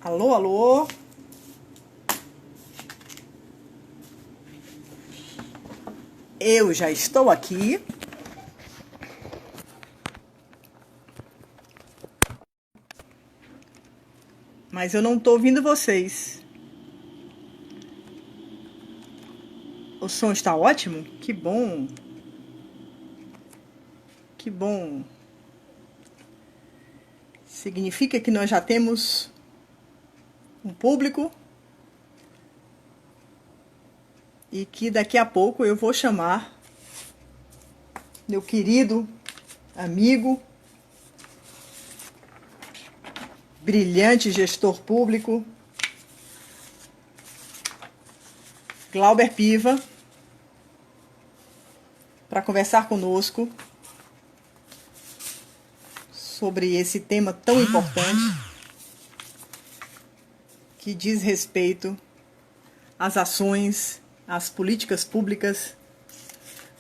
Alô, alô. Eu já estou aqui. Mas eu não estou ouvindo vocês. O som está ótimo? Que bom. Que bom. Significa que nós já temos um público e que daqui a pouco eu vou chamar meu querido amigo, brilhante gestor público, Glauber Piva, para conversar conosco sobre esse tema tão importante que diz respeito às ações, às políticas públicas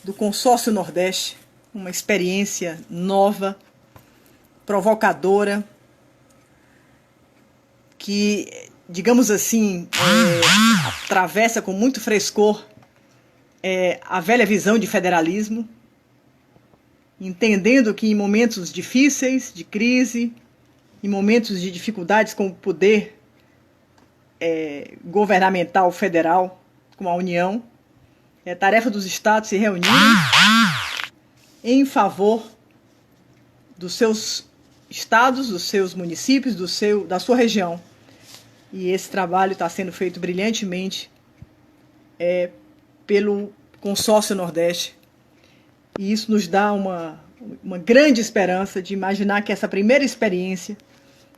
do Consórcio Nordeste, uma experiência nova, provocadora, que, digamos assim, atravessa com muito frescor a velha visão de federalismo, entendendo que em momentos difíceis, de crise, em momentos de dificuldades com o poder governamental federal, com a União, é tarefa dos estados se reunirem em favor dos seus estados, dos seus municípios, da sua região. E esse trabalho está sendo feito brilhantemente pelo Consórcio Nordeste. E isso nos dá uma grande esperança de imaginar que essa primeira experiência,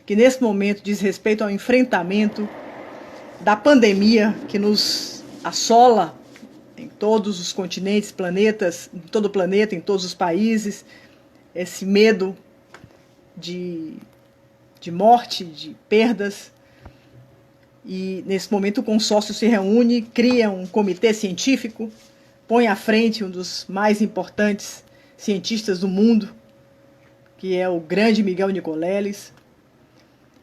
que nesse momento diz respeito ao enfrentamento da pandemia que nos assola em todos os continentes, planetas, em todo o planeta, em todos os países, esse medo de morte, de perdas. E nesse momento o consórcio se reúne, cria um comitê científico, põe à frente um dos mais importantes cientistas do mundo, que é o grande Miguel Nicoleles,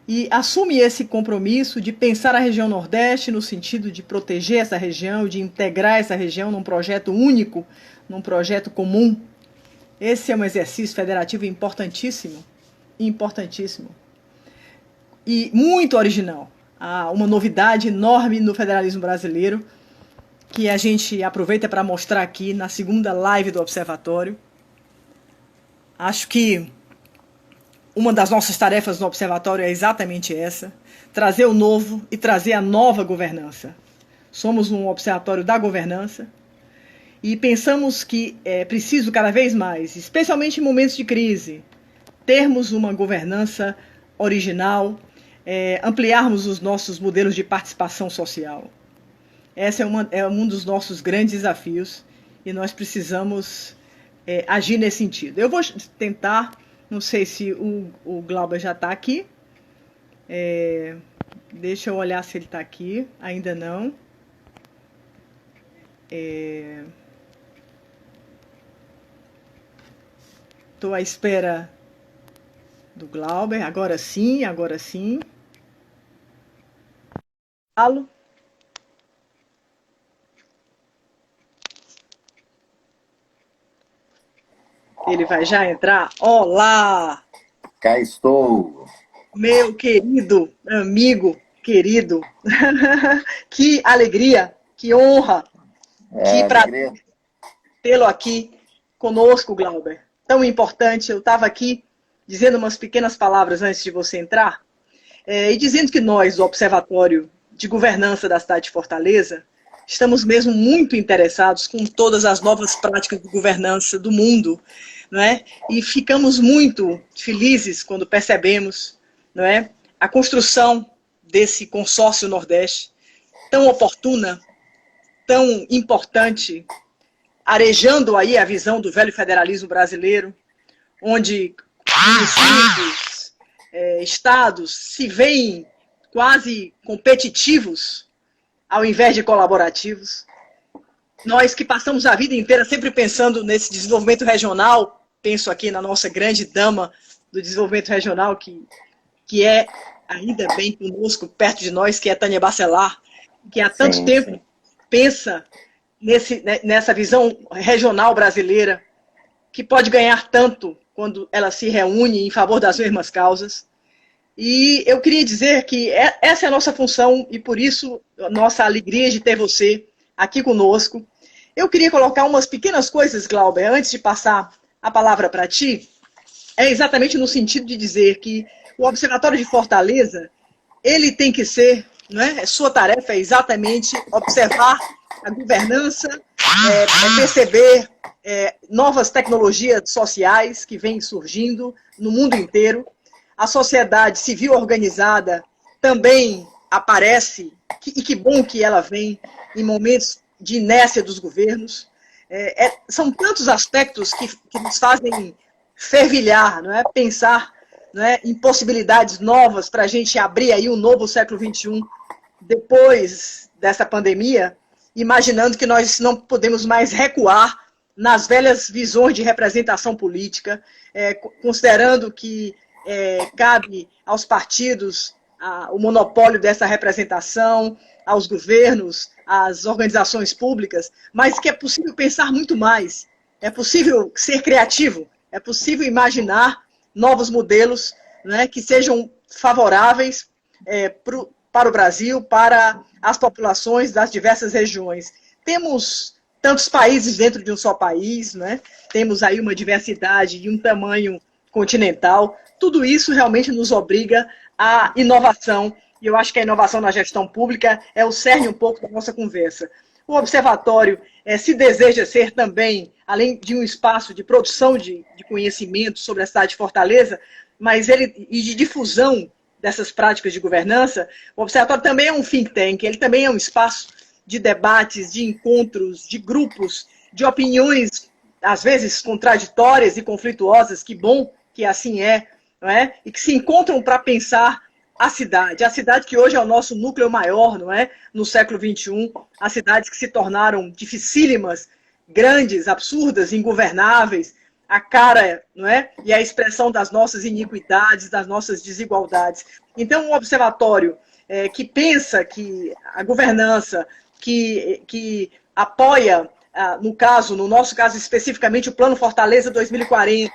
e assume esse compromisso de pensar a região Nordeste no sentido de proteger essa região, de integrar essa região num projeto único, num projeto comum. Esse é um exercício federativo importantíssimo, importantíssimo, e muito original. Há uma novidade enorme no federalismo brasileiro, que a gente aproveita para mostrar aqui na segunda live do Observatório. Acho que uma das nossas tarefas no Observatório é exatamente essa, trazer o novo e trazer a nova governança. Somos um observatório da governança e pensamos que é preciso cada vez mais, especialmente em momentos de crise, termos uma governança original, ampliarmos os nossos modelos de participação social. Esse é um dos nossos grandes desafios e nós precisamos agir nesse sentido. Eu vou tentar, não sei se o Glauber já está aqui, deixa eu olhar se ele está aqui, ainda não. Estou à espera do Glauber, agora sim, agora sim. Falo. Ele vai já entrar. Olá! Cá estou. Meu querido amigo, querido. Que alegria, que honra, que prazer tê-lo aqui conosco, Glauber. Tão importante. Eu estava aqui dizendo umas pequenas palavras antes de você entrar, e dizendo que nós, do Observatório de Governança da cidade de Fortaleza, estamos mesmo muito interessados com todas as novas práticas de governança do mundo, não é? E ficamos muito felizes quando percebemos, não é, a construção desse consórcio Nordeste, tão oportuna, tão importante, arejando aí a visão do velho federalismo brasileiro, onde municípios, estados se veem quase competitivos ao invés de colaborativos. Nós que passamos a vida inteira sempre pensando nesse desenvolvimento regional, penso aqui na nossa grande dama do desenvolvimento regional, que é ainda bem conosco, perto de nós, que é Tânia Bacelar, que há tanto Sim, tempo sim. pensa nessa visão regional brasileira, que pode ganhar tanto quando ela se reúne em favor das mesmas causas. E eu queria dizer que essa é a nossa função e por isso a nossa alegria de ter você aqui conosco. Eu queria colocar umas pequenas coisas, Glauber, antes de passar a palavra para ti, é exatamente no sentido de dizer que o Observatório de Fortaleza, ele tem que ser, não é? Sua tarefa é exatamente observar a governança, perceber novas tecnologias sociais que vêm surgindo no mundo inteiro. A sociedade civil organizada também aparece, e que bom que ela vem em momentos de inércia dos governos. São tantos aspectos que nos fazem fervilhar, não é? Pensar, não é? Em possibilidades novas para a gente abrir aí um novo século XXI depois dessa pandemia, imaginando que nós não podemos mais recuar nas velhas visões de representação política, considerando que cabe aos partidos o monopólio dessa representação, aos governos, às organizações públicas, mas que é possível pensar muito mais, é possível ser criativo, é possível imaginar novos modelos, né, que sejam favoráveis para o Brasil, para as populações das diversas regiões. Temos tantos países dentro de um só país, né? Temos aí uma diversidade e um tamanho continental. Tudo isso realmente nos obriga à inovação, e eu acho que a inovação na gestão pública é o cerne um pouco da nossa conversa. O observatório se deseja ser também, além de um espaço de produção de conhecimento sobre a cidade de Fortaleza, mas e de difusão dessas práticas de governança, o observatório também é um think tank, ele também é um espaço de debates, de encontros, de grupos, de opiniões, às vezes contraditórias e conflituosas, que bom que assim não é? E que se encontram para pensar a cidade que hoje é o nosso núcleo maior, não é? No século XXI, as cidades que se tornaram dificílimas, grandes, absurdas, ingovernáveis, a cara, não é? E a expressão das nossas iniquidades, das nossas desigualdades. Então, um observatório que pensa que a governança, que apoia, no nosso caso especificamente, o Plano Fortaleza 2040,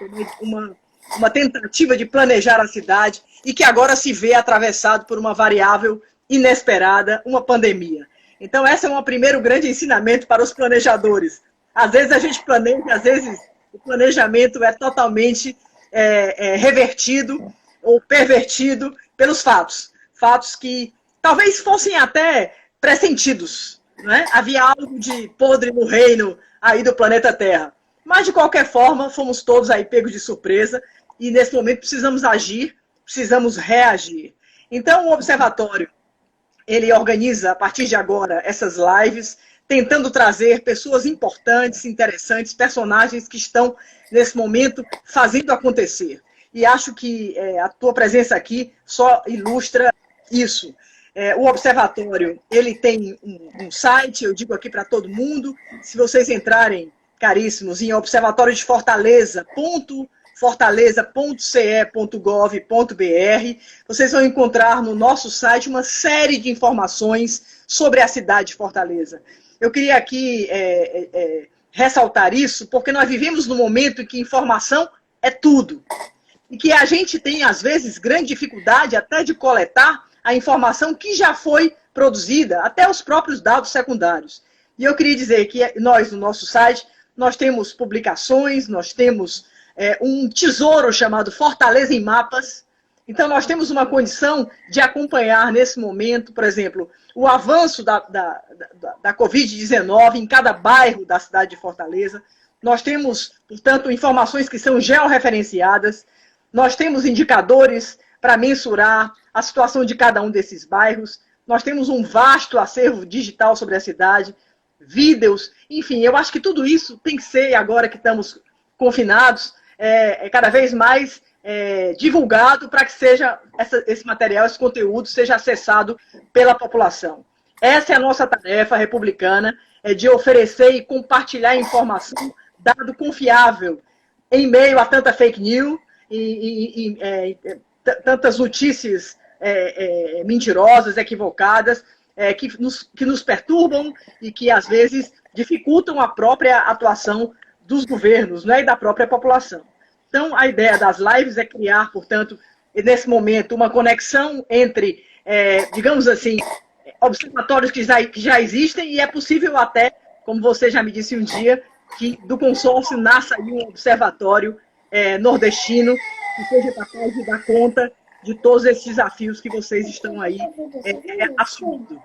uma tentativa de planejar a cidade e que agora se vê atravessado por uma variável inesperada, uma pandemia. Então, esse é um primeiro grande ensinamento para os planejadores. Às vezes a gente planeja, às vezes o planejamento é totalmente revertido ou pervertido pelos fatos. Fatos que talvez fossem até pressentidos. Não é? Havia algo de podre no reino aí do planeta Terra. Mas, de qualquer forma, fomos todos aí pegos de surpresa e, nesse momento, precisamos agir, precisamos reagir. Então, o Observatório, ele organiza, a partir de agora, essas lives, tentando trazer pessoas importantes, interessantes, personagens que estão, nesse momento, fazendo acontecer. E acho que a tua presença aqui só ilustra isso. O Observatório, ele tem um site, eu digo aqui para todo mundo, se vocês entrarem, caríssimos, em observatoriodefortaleza.ce.gov.br, vocês vão encontrar no nosso site uma série de informações sobre a cidade de Fortaleza. Eu queria aqui ressaltar isso, porque nós vivemos num momento em que informação é tudo. E que a gente tem, às vezes, grande dificuldade até de coletar a informação que já foi produzida, até os próprios dados secundários. E eu queria dizer que nós, no nosso site, nós temos publicações, nós temos um tesouro chamado Fortaleza em Mapas. Então, nós temos uma condição de acompanhar, nesse momento, por exemplo, o avanço da Covid-19 em cada bairro da cidade de Fortaleza. Nós temos, portanto, informações que são georreferenciadas. Nós temos indicadores para mensurar a situação de cada um desses bairros. Nós temos um vasto acervo digital sobre a cidade, vídeos, enfim, eu acho que tudo isso tem que ser, agora que estamos confinados, cada vez mais divulgado para que seja esse material, esse conteúdo seja acessado pela população. Essa é a nossa tarefa republicana, de oferecer e compartilhar informação, dado confiável, em meio a tanta fake news, tantas notícias mentirosas, equivocadas, que nos perturbam e que, às vezes, dificultam a própria atuação dos governos, né, e da própria população. Então, a ideia das lives é criar, portanto, nesse momento, uma conexão entre, digamos assim, observatórios que já existem, e é possível até, como você já me disse um dia, que do consórcio nasça aí um observatório nordestino que seja capaz de dar conta de todos esses desafios que vocês estão aí assumindo.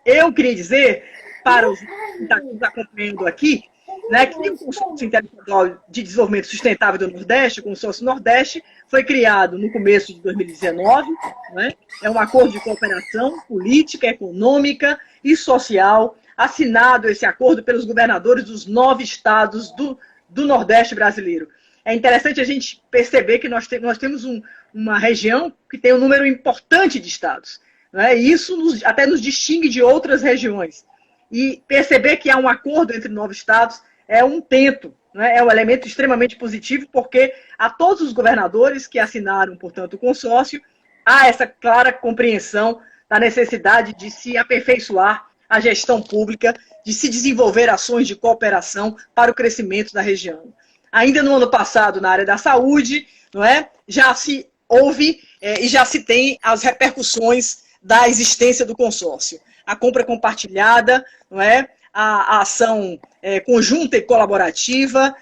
Eu queria dizer, para os que estão nos acompanhando aqui, né, que o Consórcio Interestadual de Desenvolvimento Sustentável do Nordeste, o Consórcio Nordeste, foi criado no começo de 2019, né, é um acordo de cooperação política, econômica e social, assinado esse acordo pelos governadores dos 9 estados do Nordeste brasileiro. É interessante a gente perceber que nós temos uma região que tem um número importante de estados, né, e isso até nos distingue de outras regiões. E perceber que há um acordo entre 9 estados é um tento, né? É um elemento extremamente positivo, porque a todos os governadores que assinaram, portanto, o consórcio, há essa clara compreensão da necessidade de se aperfeiçoar a gestão pública, de se desenvolver ações de cooperação para o crescimento da região. Ainda no ano passado, na área da saúde, não é? Já se houve e já se tem as repercussões da existência do consórcio. A compra compartilhada, não é? A ação conjunta e colaborativa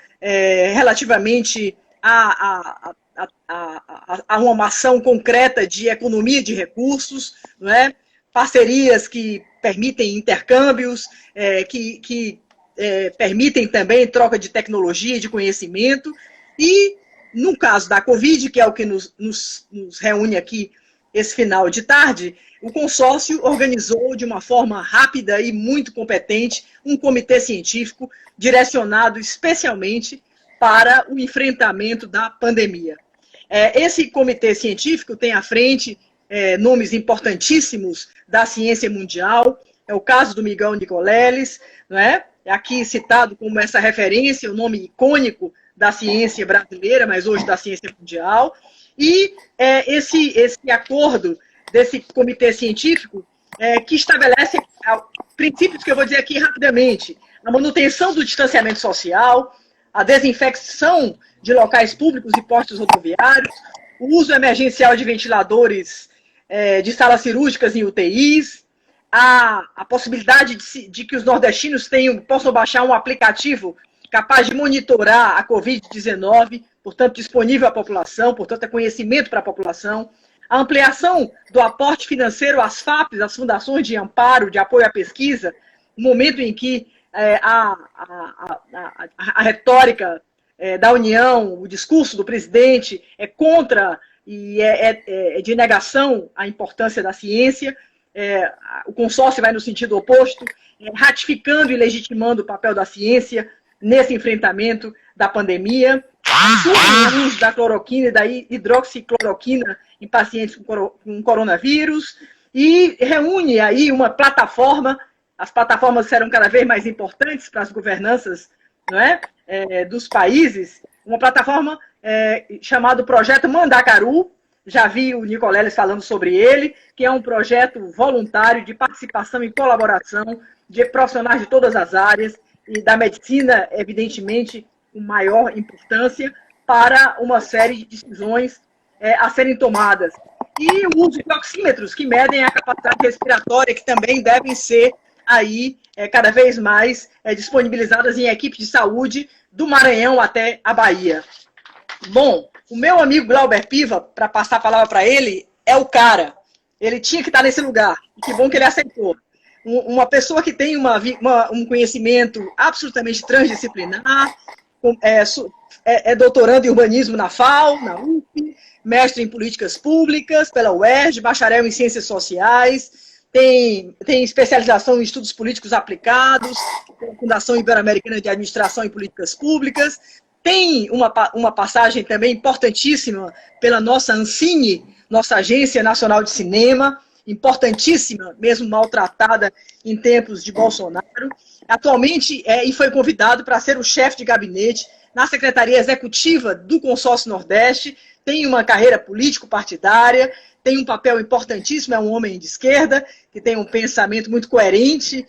relativamente a uma ação concreta de economia de recursos, não é? Parcerias que permitem intercâmbios, que permitem também troca de tecnologia e de conhecimento. E, no caso da Covid, que é o que nos reúne aqui esse final de tarde, o consórcio organizou de uma forma rápida e muito competente um comitê científico direcionado especialmente para o enfrentamento da pandemia. Esse comitê científico tem à frente nomes importantíssimos da ciência mundial. É o caso do Miguel Nicoleles, não é? Aqui citado como essa referência, o nome icônico da ciência brasileira, mas hoje da ciência mundial. E esse acordo desse comitê científico que estabelece princípios que eu vou dizer aqui rapidamente: a manutenção do distanciamento social, a desinfecção de locais públicos e postos rodoviários, o uso emergencial de ventiladores de salas cirúrgicas em UTIs, a possibilidade de que os nordestinos possam baixar um aplicativo capaz de monitorar a Covid-19, portanto, disponível à população, portanto, é conhecimento para a população, a ampliação do aporte financeiro às FAPs, às fundações de amparo, de apoio à pesquisa, no momento em que a retórica da União, o discurso do presidente é contra e é de negação à importância da ciência. O consórcio vai no sentido oposto, ratificando e legitimando o papel da ciência nesse enfrentamento da pandemia, o uso da cloroquina e da hidroxicloroquina em pacientes com coronavírus, e reúne aí uma plataforma. As plataformas serão cada vez mais importantes para as governanças, não é? Dos países, uma plataforma chamada Projeto Mandacaru. Já vi o Nicoleles falando sobre ele, que é um projeto voluntário de participação e colaboração de profissionais de todas as áreas, e da medicina, evidentemente, com maior importância, para uma série de decisões a serem tomadas. E o uso de oxímetros, que medem a capacidade respiratória, que também devem ser aí cada vez mais disponibilizadas em equipes de saúde do Maranhão até a Bahia. Bom, o meu amigo Glauber Piva, para passar a palavra para ele, é o cara. Ele tinha que estar nesse lugar. E que bom que ele aceitou. Uma pessoa que tem um conhecimento absolutamente transdisciplinar, é doutorando em urbanismo na FAO, na UF, mestre em políticas públicas pela UERJ, bacharel em ciências sociais, tem especialização em estudos políticos aplicados pela Fundação Ibero-Americana de Administração e Políticas Públicas, tem uma passagem também importantíssima pela nossa Ancine, nossa Agência Nacional de Cinema, importantíssima, mesmo maltratada em tempos de Bolsonaro. Atualmente, e foi convidado para ser o chefe de gabinete na Secretaria Executiva do Consórcio Nordeste, tem uma carreira político-partidária, tem um papel importantíssimo, é um homem de esquerda, que tem um pensamento muito coerente,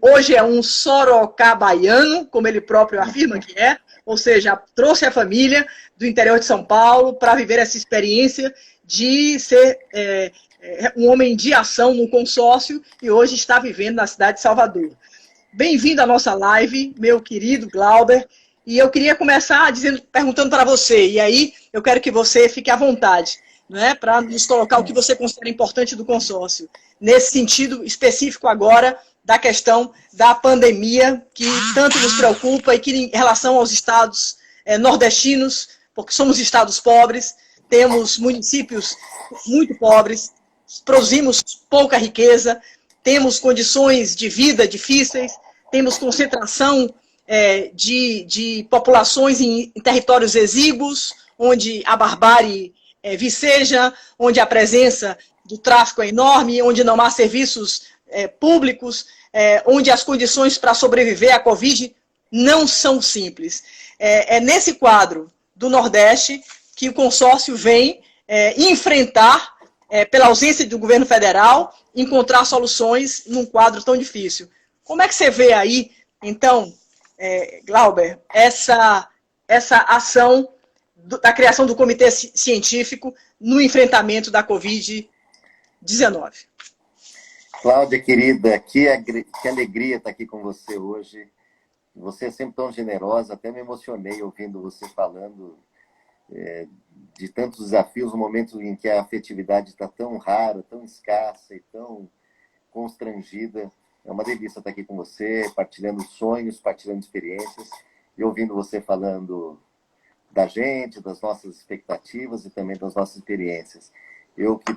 hoje é um sorocabaiano, como ele próprio afirma que é, ou seja, trouxe a família do interior de São Paulo para viver essa experiência de ser um homem de ação no consórcio e hoje está vivendo na cidade de Salvador. Bem-vindo à nossa live, meu querido Glauber. E eu queria começar perguntando para você, e aí eu quero que você fique à vontade, né, para nos colocar o que você considera importante do consórcio, nesse sentido específico agora da questão da pandemia, que tanto nos preocupa e que em relação aos estados nordestinos, porque somos estados pobres, temos municípios muito pobres, produzimos pouca riqueza, temos condições de vida difíceis, temos concentração de populações em territórios exíguos, onde a barbárie viceja, onde a presença do tráfico é enorme, onde não há serviços públicos, onde as condições para sobreviver à Covid não são simples. É nesse quadro do Nordeste que o consórcio vem enfrentar, pela ausência do governo federal, encontrar soluções num quadro tão difícil. Como é que você vê aí, então, Glauber, essa ação da criação do comitê científico no enfrentamento da Covid-19? Cláudia, querida, que alegria estar aqui com você hoje. Você é sempre tão generosa, até me emocionei ouvindo você falando de tantos desafios, no momento em que a afetividade está tão rara, tão escassa e tão constrangida. É uma delícia estar aqui com você, partilhando sonhos, partilhando experiências e ouvindo você falando da gente, das nossas expectativas e também das nossas experiências. Eu que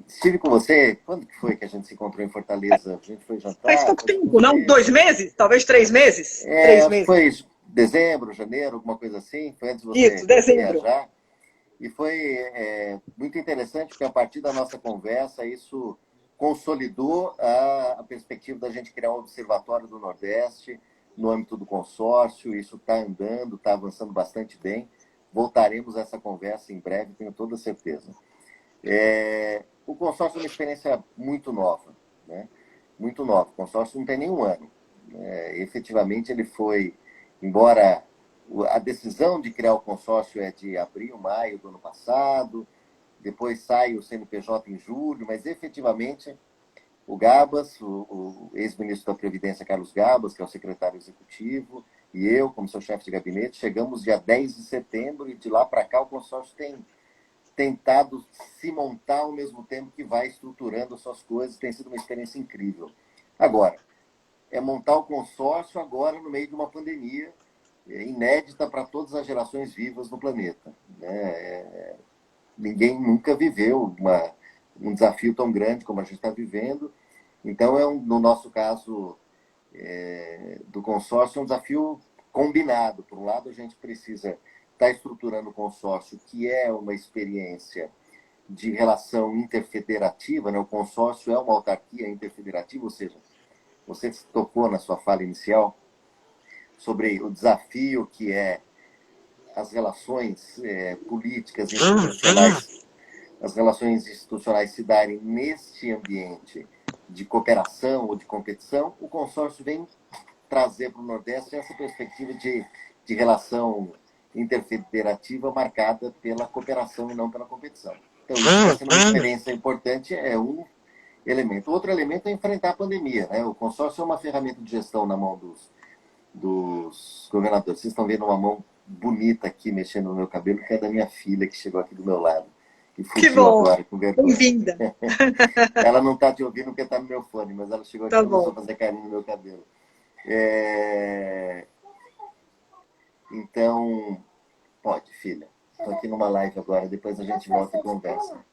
estive com você, quando que foi que a gente se encontrou em Fortaleza? A gente foi jantar? Faz pouco tempo, não? 2 meses? Talvez 3 meses? 3 meses. Foi dezembro, janeiro, alguma coisa assim. Foi antes de você viajar. E foi muito interessante, porque a partir da nossa conversa, isso consolidou a perspectiva da gente criar um observatório do Nordeste no âmbito do consórcio. Isso está andando, está avançando bastante bem. Voltaremos a essa conversa em breve, tenho toda certeza. O consórcio é uma experiência muito nova, né? Muito nova. O consórcio não tem nenhum ano. Efetivamente, ele foi, embora a decisão de criar o consórcio é de abril, maio do ano passado, depois sai o CNPJ em julho, mas efetivamente o Gabas, o ex-ministro da Previdência, Carlos Gabas, que é o secretário executivo, e eu, como seu chefe de gabinete, chegamos dia 10 de setembro e de lá para cá o consórcio tem tentado se montar ao mesmo tempo que vai estruturando as suas coisas. Tem sido uma experiência incrível. Agora, montar o consórcio agora no meio de uma pandemia inédita para todas as gerações vivas no planeta, né? Ninguém nunca viveu um desafio tão grande como a gente está vivendo. Então, no nosso caso do consórcio, é um desafio combinado. Por um lado, a gente precisa estar estruturando o consórcio, que é uma experiência de relação interfederativa, né? O consórcio é uma autarquia interfederativa, ou seja, você tocou na sua fala inicial sobre o desafio que é as relações políticas institucionais, as relações institucionais se darem neste ambiente de cooperação ou de competição. O consórcio vem trazer para o Nordeste essa perspectiva de relação interfederativa marcada pela cooperação e não pela competição. Então, isso está sendo uma experiência importante, é um elemento. Outro elemento é enfrentar a pandemia, né? O consórcio é uma ferramenta de gestão na mão dos governadores. Vocês estão vendo uma mão bonita aqui mexendo no meu cabelo, que é da minha filha, que chegou aqui do meu lado. E fugiu agora com vergonha. Bem-vinda. Ela não está te ouvindo porque está no meu fone, mas ela chegou aqui e começou a fazer carinho no meu cabelo. Então, pode, filha. Estou aqui numa live agora, depois a gente volta e conversa.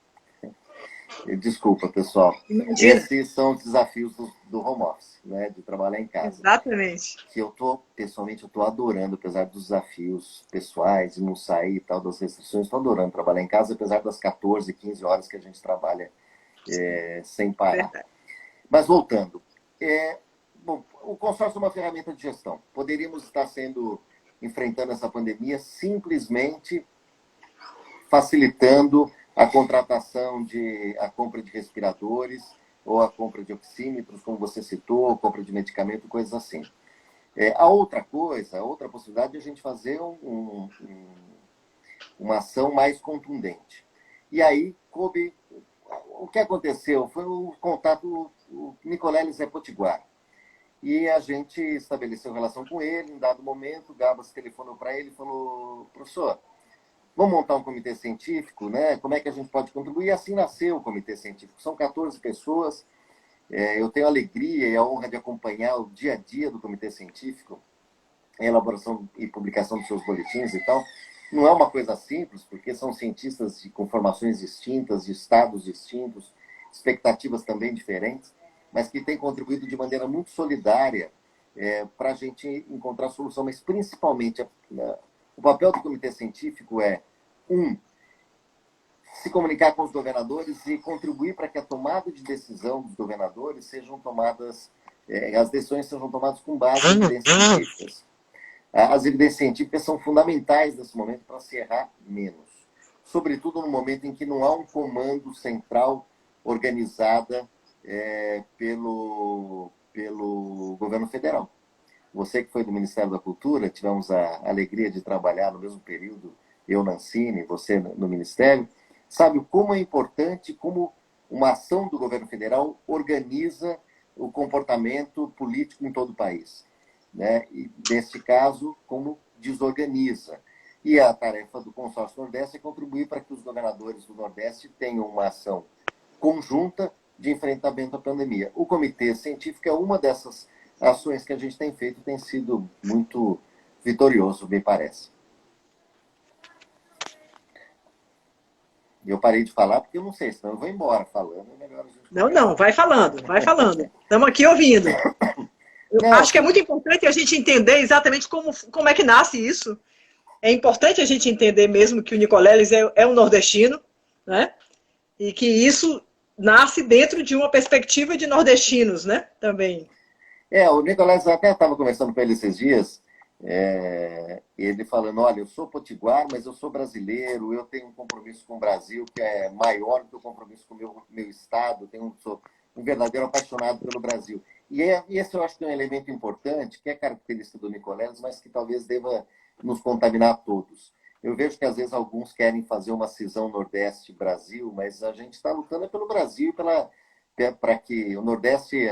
Desculpa, pessoal. Imagina. Esses são os desafios do home office, né? De trabalhar em casa. Exatamente. Que pessoalmente, eu estou adorando, apesar dos desafios pessoais, de não sair e tal, das restrições. Estou adorando trabalhar em casa, apesar das 14, 15 horas que a gente trabalha sem parar. Verdade. Mas voltando. Bom, o consórcio é uma ferramenta de gestão. Poderíamos estar enfrentando essa pandemia simplesmente facilitando a contratação a compra de respiradores, ou a compra de oxímetros, como você citou, compra de medicamento, coisas assim. A outra possibilidade é a gente fazer uma ação mais contundente. E aí, o que aconteceu foi o contato, o Nicoleles é potiguar. E a gente estabeleceu relação com ele, em dado momento, o Gabas telefonou para ele e falou, professor, vamos montar um comitê científico, né? Como é que a gente pode contribuir? E assim nasceu o comitê científico. São 14 pessoas. Eu tenho a alegria e a honra de acompanhar o dia a dia do comitê científico, a elaboração e publicação dos seus boletins e tal. Não é uma coisa simples, porque são cientistas com formações distintas, de estados distintos, expectativas também diferentes, mas que têm contribuído de maneira muito solidária para a gente encontrar solução. Mas, principalmente, o papel do comitê científico é, se comunicar com os governadores e contribuir para que a tomada de decisão dos governadores sejam tomadas, as decisões sejam tomadas com base em evidências científicas. As evidências científicas são fundamentais nesse momento para se errar menos. Sobretudo no momento em que não há um comando central organizada pelo governo federal. Você que foi do Ministério da Cultura, tivemos a alegria de trabalhar no mesmo período, eu na Ancine, você no Ministério, sabe como é importante, como uma ação do governo federal organiza o comportamento político em todo o país. Né? E, neste caso, como desorganiza. E a tarefa do Consórcio Nordeste é contribuir para que os governadores do Nordeste tenham uma ação conjunta de enfrentamento à pandemia. O Comitê Científico é uma dessas ações que a gente tem feito, tem sido muito vitorioso, me parece. Eu parei de falar porque eu não sei, senão eu vou embora falando. É melhor a gente não, vai falando, vai falando. Estamos aqui ouvindo. Eu acho que é muito importante a gente entender exatamente como é que nasce isso. É importante a gente entender mesmo que o Nicoleles é um nordestino, né? E que isso nasce dentro de uma perspectiva de nordestinos, né? Também. O Nicoleles, até estava conversando com ele esses dias, ele falando, olha, eu sou potiguar, mas eu sou brasileiro, eu tenho um compromisso com o Brasil que é maior do que o compromisso com o meu estado, sou um verdadeiro apaixonado pelo Brasil. E esse eu acho que é um elemento importante, que é característica do Nicoleles, mas que talvez deva nos contaminar a todos. Eu vejo que às vezes alguns querem fazer uma cisão Nordeste-Brasil, mas a gente está lutando pelo Brasil, para que o Nordeste,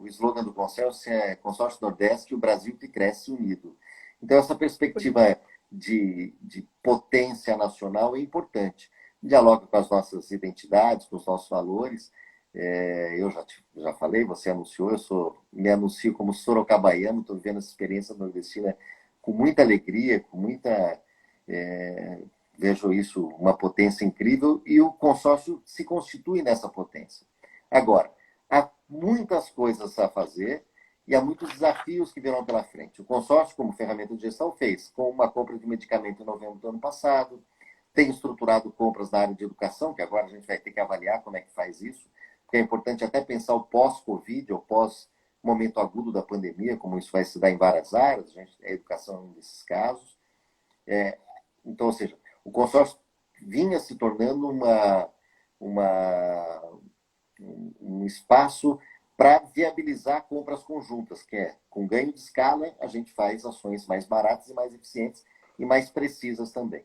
o slogan do consórcio é Consórcio Nordeste, o Brasil que cresce unido. Então, essa perspectiva de potência nacional é importante. Dialoga com as nossas identidades, com os nossos valores. Eu já falei, você anunciou, me anuncio como sorocabaiano, estou vivendo essa experiência nordestina com muita alegria, vejo isso uma potência incrível, e o consórcio se constitui nessa potência. Agora, há muitas coisas a fazer e há muitos desafios que virão pela frente. O consórcio, como ferramenta de gestão, fez com uma compra de medicamento em novembro do ano passado, tem estruturado compras na área de educação, que agora a gente vai ter que avaliar como é que faz isso, porque é importante até pensar o pós-Covid, ou pós-momento agudo da pandemia, como isso vai se dar em várias áreas, a educação é um desses casos. Então, ou seja, o consórcio vinha se tornando um espaço para viabilizar compras conjuntas, que com ganho de escala, a gente faz ações mais baratas e mais eficientes e mais precisas também.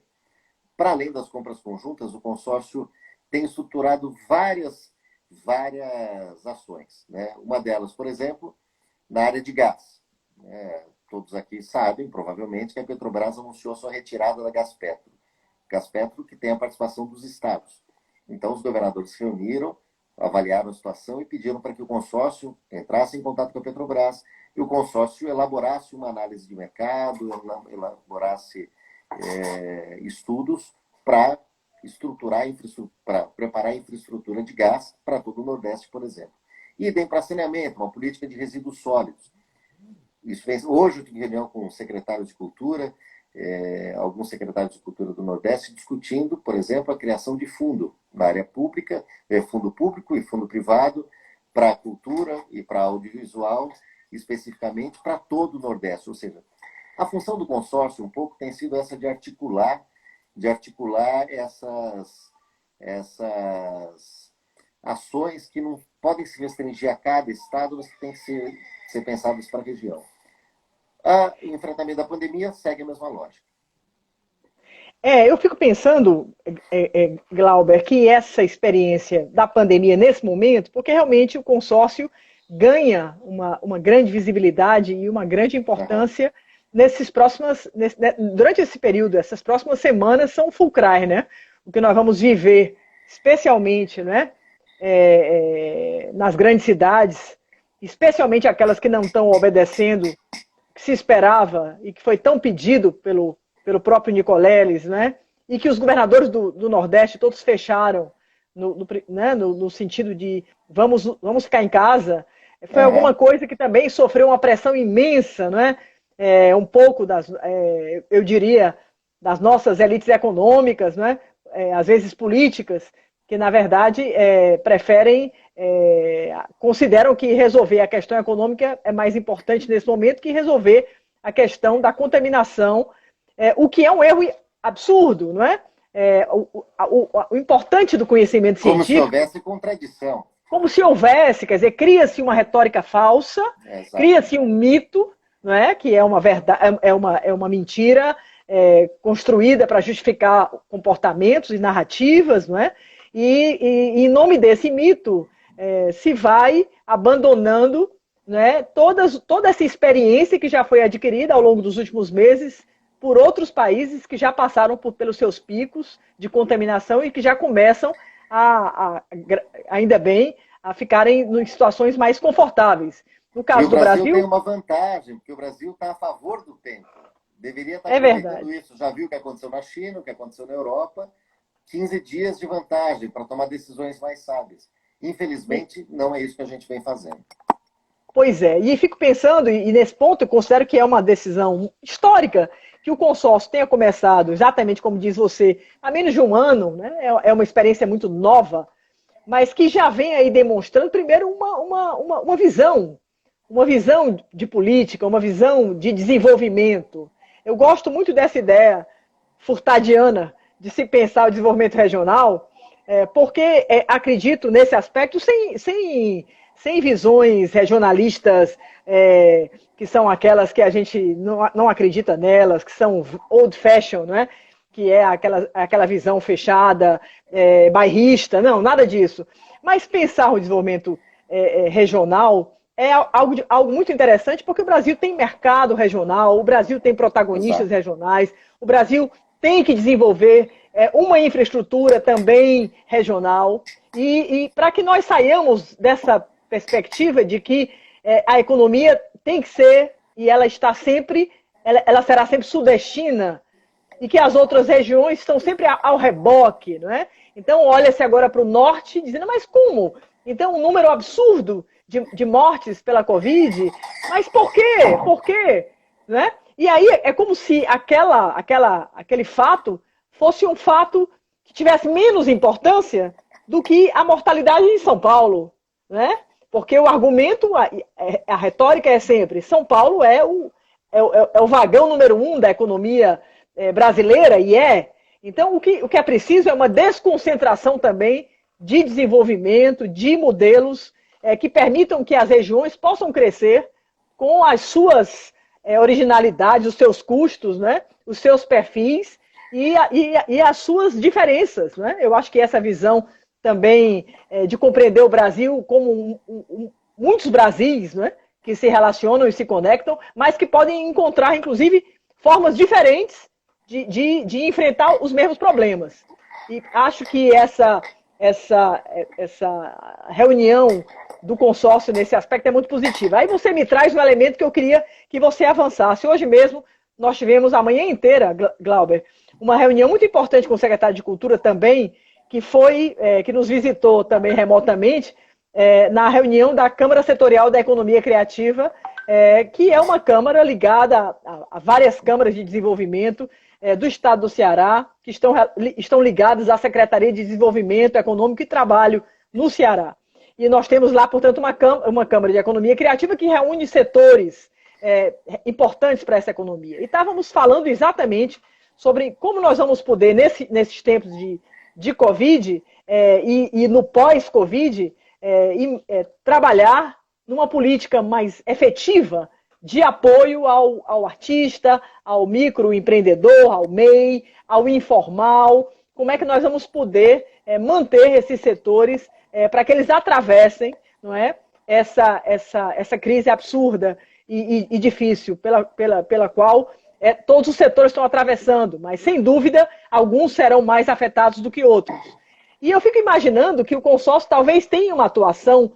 Para além das compras conjuntas, o consórcio tem estruturado várias ações. Né? Uma delas, por exemplo, na área de gás. Todos aqui sabem, provavelmente, que a Petrobras anunciou sua retirada da Gaspetro. Gaspetro que tem a participação dos estados. Então, os governadores se reuniram, avaliaram a situação e pediram para que o consórcio entrasse em contato com a Petrobras e o consórcio elaborasse uma análise de mercado, elaborasse estudos para para preparar a infraestrutura de gás para todo o Nordeste, por exemplo. E idem para saneamento, uma política de resíduos sólidos. Hoje eu tive reunião com o secretário de Cultura, alguns secretários de Cultura do Nordeste, discutindo, por exemplo, a criação de fundo na área pública, fundo público e fundo privado, para a cultura e para audiovisual, especificamente para todo o Nordeste. Ou seja, a função do consórcio um pouco tem sido essa de articular essas ações que não podem se restringir a cada estado, mas que têm que ser pensadas para a região. O enfrentamento da pandemia segue a mesma lógica. Eu fico pensando, Glauber, que essa experiência da pandemia nesse momento, porque realmente o consórcio ganha uma grande visibilidade e uma grande importância durante esse período, essas próximas semanas são fulcrais, né? O que nós vamos viver, especialmente, né? Nas grandes cidades, especialmente aquelas que não estão obedecendo o que se esperava e que foi tão pedido pelo próprio Nicoleles, né? E que os governadores do Nordeste todos fecharam no sentido de vamos ficar em casa. Foi alguma coisa que também sofreu uma pressão imensa, não é? Um pouco eu diria, das nossas elites econômicas, não é? Às vezes políticas, que na verdade consideram que resolver a questão econômica é mais importante nesse momento que resolver a questão da contaminação, o que é um erro absurdo, não é? O importante do conhecimento científico... Como se houvesse contradição. Como se houvesse, quer dizer, cria-se uma retórica falsa, cria-se um mito, não é? Que é uma verdade, é uma mentira construída para justificar comportamentos e narrativas, não é? E em nome desse mito se vai abandonando, né, toda essa experiência que já foi adquirida ao longo dos últimos meses por outros países que já passaram pelos seus picos de contaminação e que já começam ainda bem, a ficarem em situações mais confortáveis. No caso do Brasil... tem uma vantagem, porque o Brasil está a favor do tempo. Deveria estar aproveitando isso. Já viu o que aconteceu na China, o que aconteceu na Europa. 15 dias de vantagem para tomar decisões mais sábias. Infelizmente, não é isso que a gente vem fazendo. Pois é, e fico pensando, e nesse ponto eu considero que é uma decisão histórica, que o consórcio tenha começado, exatamente como diz você, há menos de um ano, né? É uma experiência muito nova, mas que já vem aí demonstrando, primeiro, uma visão de política, uma visão de desenvolvimento. Eu gosto muito dessa ideia furtadiana de se pensar o desenvolvimento regional, porque acredito nesse aspecto sem visões regionalistas que são aquelas que a gente não acredita nelas, que são old fashion, né? Que é aquela visão fechada, bairrista, não, nada disso. Mas pensar o desenvolvimento regional é algo muito interessante, porque o Brasil tem mercado regional, o Brasil tem protagonistas regionais, o Brasil tem que desenvolver uma infraestrutura também regional, e para que nós saiamos dessa perspectiva de que a economia tem que ser, e ela será sempre sudestina, e que as outras regiões estão sempre ao reboque, não é? Então, olha-se agora para o norte, dizendo, mas como? Então, um número absurdo de mortes pela Covid, mas por quê? Por quê? Né? E aí é como se aquele fato fosse um fato que tivesse menos importância do que a mortalidade em São Paulo, né? Porque o argumento, a retórica é sempre, São Paulo é o vagão número 1 da economia brasileira, e Então, o que é preciso é uma desconcentração também de desenvolvimento, de modelos que permitam que as regiões possam crescer com as suas originalidades, os seus custos, né? Os seus perfis e as suas diferenças, né? Eu acho que essa visão também de compreender o Brasil como muitos Brasis, né? Que se relacionam e se conectam, mas que podem encontrar, inclusive, formas diferentes de enfrentar os mesmos problemas. E acho que essa reunião do consórcio nesse aspecto é muito positiva. Aí você me traz um elemento que eu queria que você avançasse. Hoje mesmo, nós tivemos a manhã inteira, Glauber, uma reunião muito importante com o secretário de Cultura também, que nos visitou também remotamente, na reunião da Câmara Setorial da Economia Criativa, que é uma câmara ligada a várias câmaras de desenvolvimento do estado do Ceará, que estão ligadas à Secretaria de Desenvolvimento Econômico e Trabalho no Ceará. E nós temos lá, portanto, uma Câmara de Economia Criativa que reúne setores importantes para essa economia. E estávamos falando exatamente sobre como nós vamos poder, nesses tempos de de Covid e no pós-Covid, trabalhar numa política mais efetiva de apoio ao artista, ao microempreendedor, ao MEI, ao informal. Como é que nós vamos poder manter esses setores para que eles atravessem, não é, essa crise absurda e difícil pela qual todos os setores estão atravessando, mas sem dúvida alguns serão mais afetados do que outros. E eu fico imaginando que o consórcio talvez tenha uma atuação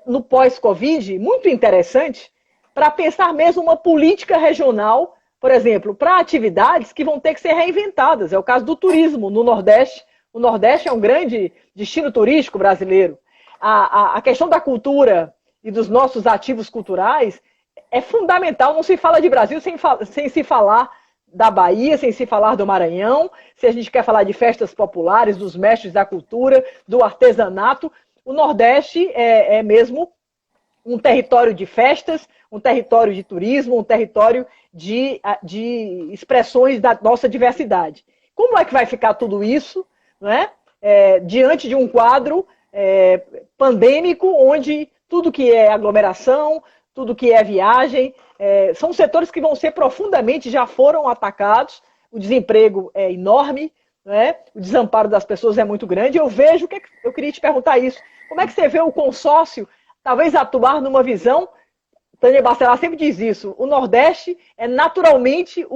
no pós-Covid muito interessante para pensar mesmo uma política regional, por exemplo, para atividades que vão ter que ser reinventadas. É o caso do turismo no Nordeste. O Nordeste é um grande destino turístico brasileiro. A questão da cultura e dos nossos ativos culturais é fundamental. Não se fala de Brasil sem se falar da Bahia, sem se falar do Maranhão. Se a gente quer falar de festas populares, dos mestres da cultura, do artesanato, o Nordeste é mesmo um território de festas, um território de turismo, um território de expressões da nossa diversidade. Como é que vai ficar tudo isso, né, diante de um quadro pandêmico, onde tudo que é aglomeração, tudo que é viagem, são setores que vão ser profundamente, já foram atacados, o desemprego é enorme, né? O desamparo das pessoas é muito grande. Eu vejo, eu queria te perguntar isso, como é que você vê o consórcio talvez atuar numa visão, Tânia Bacelar sempre diz isso, o Nordeste é naturalmente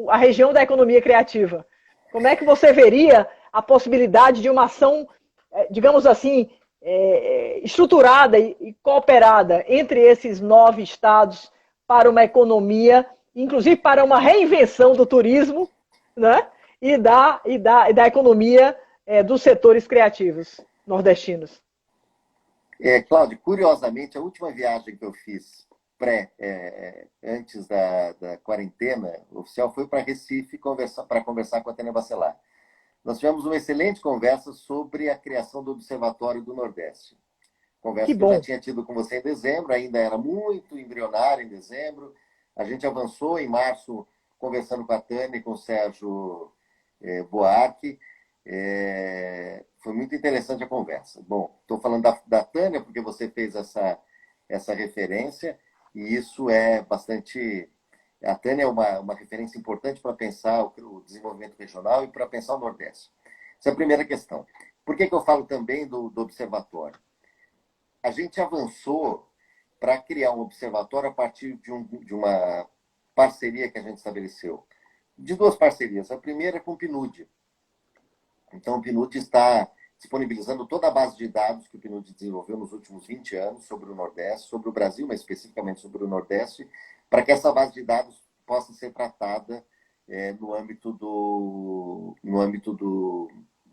a região da economia criativa. Como é que você veria a possibilidade de uma ação, digamos assim, estruturada e cooperada entre esses 9 estados para uma economia, inclusive para uma reinvenção do turismo, né? e da economia dos setores criativos nordestinos? Cláudio, curiosamente, a última viagem que eu fiz antes da quarentena oficial foi para Recife para conversar com a Tânia Bacelar. Nós tivemos uma excelente conversa sobre a criação do Observatório do Nordeste. Conversa que eu já tinha tido com você em dezembro, ainda era muito embrionária em dezembro. A gente avançou em março, conversando com a Tânia e com o Sérgio Buarque. Foi muito interessante a conversa. Bom, estou falando da Tânia porque você fez essa referência, e isso é bastante... A Tânia é uma referência importante para pensar o desenvolvimento regional e para pensar o Nordeste. Essa é a primeira questão. Por que eu falo também do observatório? A gente avançou para criar um observatório a partir de uma parceria que a gente estabeleceu. De 2 parcerias. A primeira é com o PNUD. Então, o PNUD está disponibilizando toda a base de dados que o PNUD desenvolveu nos últimos 20 anos sobre o Nordeste, sobre o Brasil, mas especificamente sobre o Nordeste, para que essa base de dados possa ser tratada no âmbito do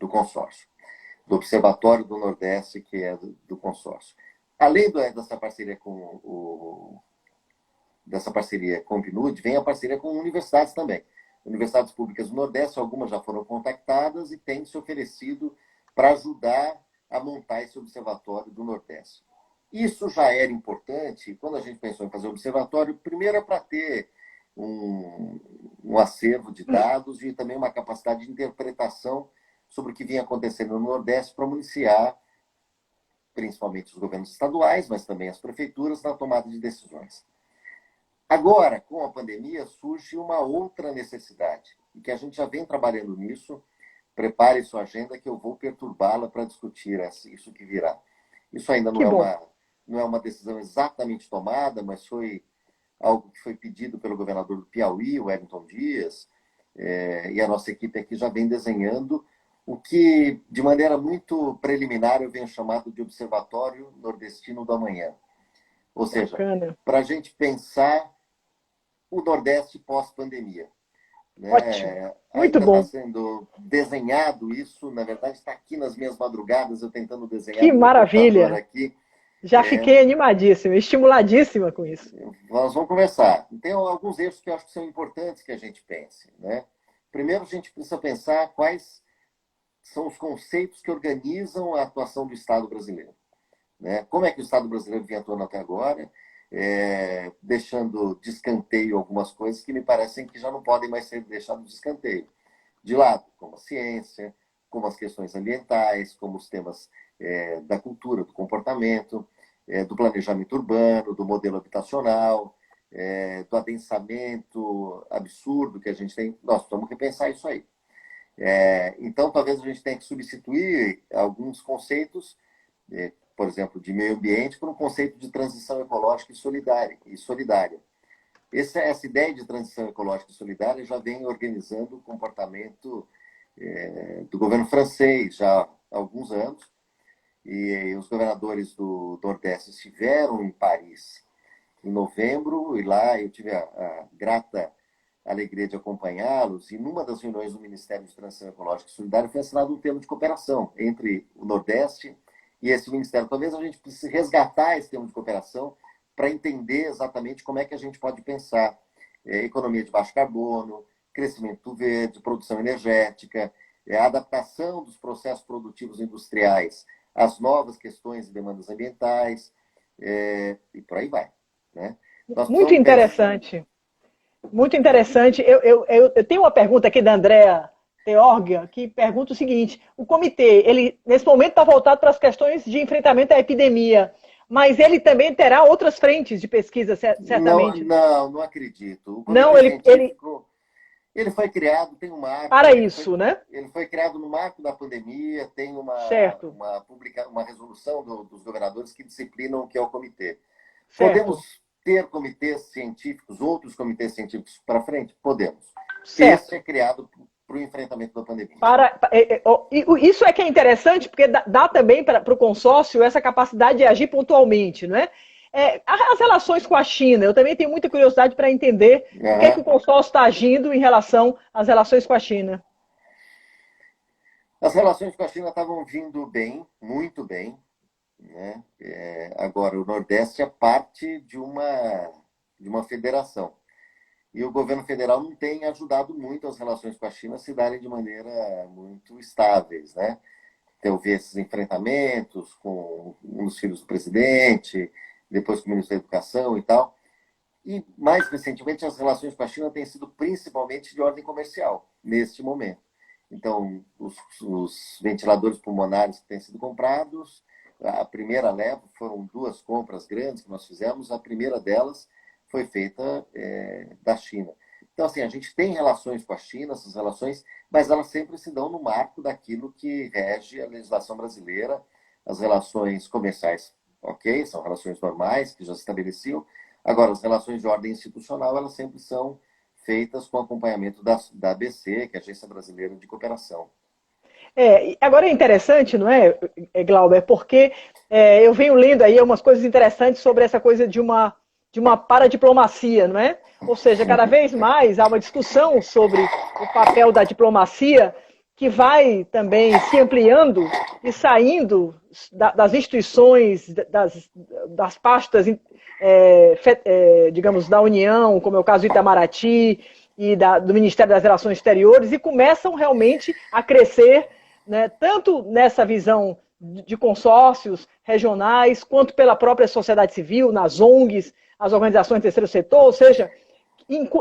consórcio, do Observatório do Nordeste, que é do consórcio. Além dessa parceria com o PNUD, vem a parceria com universidades também. Universidades públicas do Nordeste, algumas já foram contactadas e têm se oferecido para ajudar a montar esse Observatório do Nordeste. Isso já era importante quando a gente pensou em fazer o observatório, primeiro é para ter um acervo de dados e também uma capacidade de interpretação sobre o que vinha acontecendo no Nordeste para municiar, principalmente os governos estaduais, mas também as prefeituras, na tomada de decisões. Agora, com a pandemia, surge uma outra necessidade, e que a gente já vem trabalhando nisso. Prepare sua agenda que eu vou perturbá-la para discutir isso que virá. Isso ainda não é uma decisão exatamente tomada, mas foi algo que foi pedido pelo governador do Piauí, Wellington Dias, e a nossa equipe aqui já vem desenhando o que, de maneira muito preliminar, eu venho chamado de Observatório Nordestino do Amanhã. Ou seja, para a gente pensar o Nordeste pós-pandemia. Né? Ótimo, muito bom. Está sendo desenhado isso, na verdade está aqui nas minhas madrugadas, eu tentando desenhar. Que maravilha! Aqui. Já fiquei animadíssima, estimuladíssima com isso. Nós vamos conversar. Tem alguns eixos que eu acho que são importantes que a gente pense. Né? Primeiro, a gente precisa pensar quais são os conceitos que organizam a atuação do Estado brasileiro. Né? Como é que o Estado brasileiro vem atuando até agora, deixando de escanteio algumas coisas que me parecem que já não podem mais ser deixadas de escanteio. De lado, como a ciência, como as questões ambientais, como os temas da cultura, do comportamento, do planejamento urbano, do modelo habitacional, do adensamento absurdo que a gente tem. Nós precisamos repensar isso aí. Então, talvez a gente tenha que substituir alguns conceitos, por exemplo, de meio ambiente, por um conceito de transição ecológica e solidária. Essa ideia de transição ecológica e solidária já vem organizando o comportamento do governo francês já há alguns anos, e os governadores do Nordeste estiveram em Paris em novembro, e lá eu tive a grata alegria de acompanhá-los, e numa das reuniões do Ministério de Transição Ecológica e Solidária foi assinado um termo de cooperação entre o Nordeste e esse Ministério. Talvez a gente precise resgatar esse termo de cooperação para entender exatamente como é que a gente pode pensar economia de baixo carbono, crescimento verde, produção energética, adaptação dos processos produtivos industriais às novas questões e demandas ambientais, e por aí vai. Né? Muito interessante. Muito interessante. Eu tenho uma pergunta aqui da Andrea Teorgia, que pergunta o seguinte: o comitê, ele nesse momento está voltado para as questões de enfrentamento à epidemia, mas ele também terá outras frentes de pesquisa, certamente. Não acredito. O comitê ele foi criado, tem um marco. Para isso, né? Ele foi criado no marco da pandemia, tem uma resolução dos governadores que disciplinam o que é o comitê. Certo. Podemos ter comitês científicos, outros comitês científicos para frente? Podemos. Certo. Esse é criado para o enfrentamento da pandemia. Isso é que é interessante, porque dá também para o consórcio essa capacidade de agir pontualmente, não é? As relações com a China, eu também tenho muita curiosidade para entender o que é que o consórcio está agindo em relação às relações com a China. As relações com a China estavam vindo bem, muito bem. Né? Agora, o Nordeste é parte de uma federação. E o governo federal não tem ajudado muito as relações com a China a se darem de maneira muito estáveis. Né? Então, eu vi esses enfrentamentos com um dos filhos do presidente, depois com o ministro da Educação e tal. E, mais recentemente, as relações com a China têm sido principalmente de ordem comercial, neste momento. Então, os ventiladores pulmonares que têm sido comprados, a primeira leva foram 2 compras grandes que nós fizemos, a primeira delas foi feita da China. Então, assim, a gente tem relações com a China, essas relações, mas elas sempre se dão no marco daquilo que rege a legislação brasileira, as relações comerciais, ok? São relações normais, que já se estabeleciam. Agora, as relações de ordem institucional, elas sempre são feitas com acompanhamento da ABC, que é a Agência Brasileira de Cooperação. Agora é interessante, não é, Glauber? Porque eu venho lendo aí umas coisas interessantes sobre essa coisa de uma paradiplomacia, não é? Ou seja, cada vez mais há uma discussão sobre o papel da diplomacia que vai também se ampliando e saindo das instituições, das pastas, digamos, da União, como é o caso do Itamaraty e do Ministério das Relações Exteriores, e começam realmente a crescer, né, tanto nessa visão de consórcios regionais, quanto pela própria sociedade civil, nas ONGs, as organizações do terceiro setor, ou seja,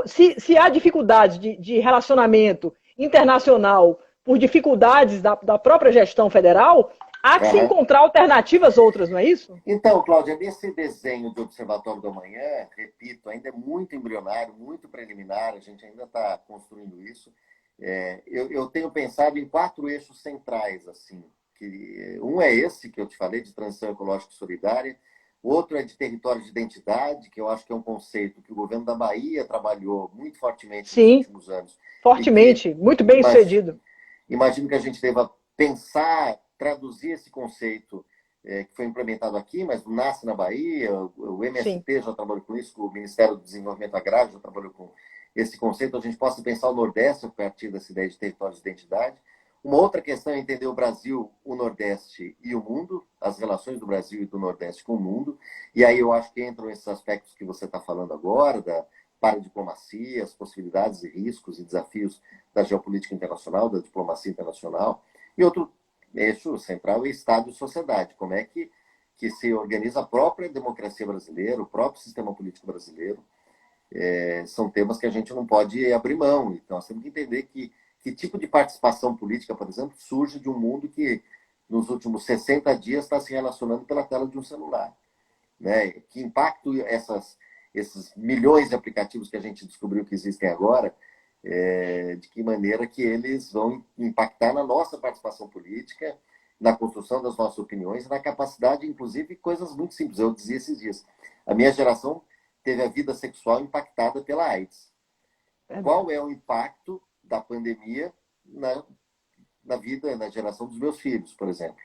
se há dificuldades de relacionamento internacional por dificuldades da própria gestão federal, há que se encontrar alternativas outras, não é isso? Então, Cláudia, nesse desenho do Observatório do Amanhã, repito, ainda é muito embrionário, muito preliminar, a gente ainda está construindo isso. Eu tenho pensado em 4 eixos centrais, assim. Um é esse que eu te falei, de transição ecológica e solidária. O outro é de território de identidade, que eu acho que é um conceito que o governo da Bahia trabalhou muito fortemente nos últimos anos. Fortemente, muito bem sucedido. Imagino que a gente deva pensar, traduzir esse conceito que foi implementado aqui, mas nasce na Bahia, o MST já trabalhou com isso, o Ministério do Desenvolvimento Agrário já trabalhou com esse conceito, a gente possa pensar o Nordeste a partir dessa ideia de território de identidade. Uma outra questão é entender o Brasil, o Nordeste e o mundo, as relações do Brasil e do Nordeste com o mundo, e aí eu acho que entram esses aspectos que você está falando agora, da paradiplomacia, as possibilidades e riscos e desafios da geopolítica internacional, da diplomacia internacional. E outro eixo central é Estado e sociedade. Como é que se organiza a própria democracia brasileira, o próprio sistema político brasileiro. São temas que a gente não pode abrir mão. Então, nós temos que entender que que tipo de participação política, por exemplo, surge de um mundo que nos últimos 60 dias está se relacionando pela tela de um celular, né? Que impacto esses milhões de aplicativos que a gente descobriu que existem agora, de que maneira que eles vão impactar na nossa participação política, na construção das nossas opiniões e na capacidade, inclusive, coisas muito simples. Eu dizia esses dias, a minha geração teve a vida sexual impactada pela AIDS. Qual é o impacto da pandemia na vida, na geração dos meus filhos, por exemplo?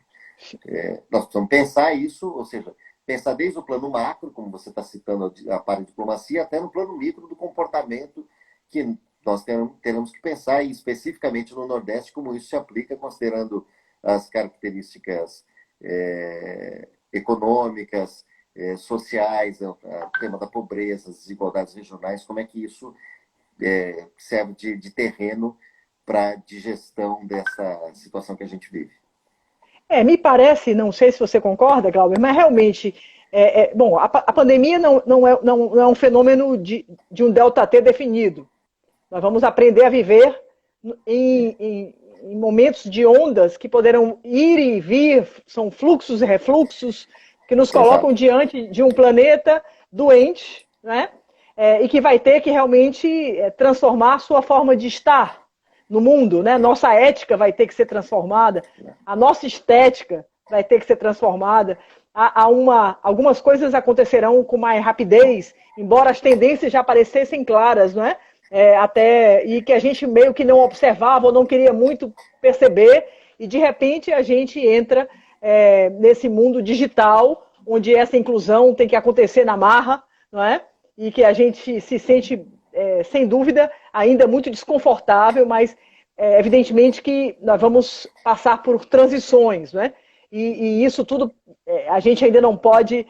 Nós precisamos pensar isso, ou seja, pensar desde o plano macro, como você está citando a paradiplomacia, até no plano micro do comportamento que nós teremos que pensar, e especificamente no Nordeste, como isso se aplica, considerando as características econômicas, sociais, o tema da pobreza, as desigualdades regionais, como é que isso serve de terreno para a digestão dessa situação que a gente vive. Me parece, não sei se você concorda, Glauber, mas realmente, bom, a pandemia não é um fenômeno de um delta T definido. Nós vamos aprender a viver em momentos de ondas que poderão ir e vir, são fluxos e refluxos que nos colocam diante de um planeta doente, né? E que vai ter que realmente transformar a sua forma de estar no mundo, né? Nossa ética vai ter que ser transformada, a nossa estética vai ter que ser transformada. Algumas coisas acontecerão com mais rapidez, embora as tendências já parecessem claras, não é? E que a gente meio que não observava ou não queria muito perceber, e de repente a gente entra nesse mundo digital, onde essa inclusão tem que acontecer na marra, não é? E que a gente se sente, sem dúvida, ainda muito desconfortável, mas evidentemente que nós vamos passar por transições, né? E isso tudo a gente ainda não pode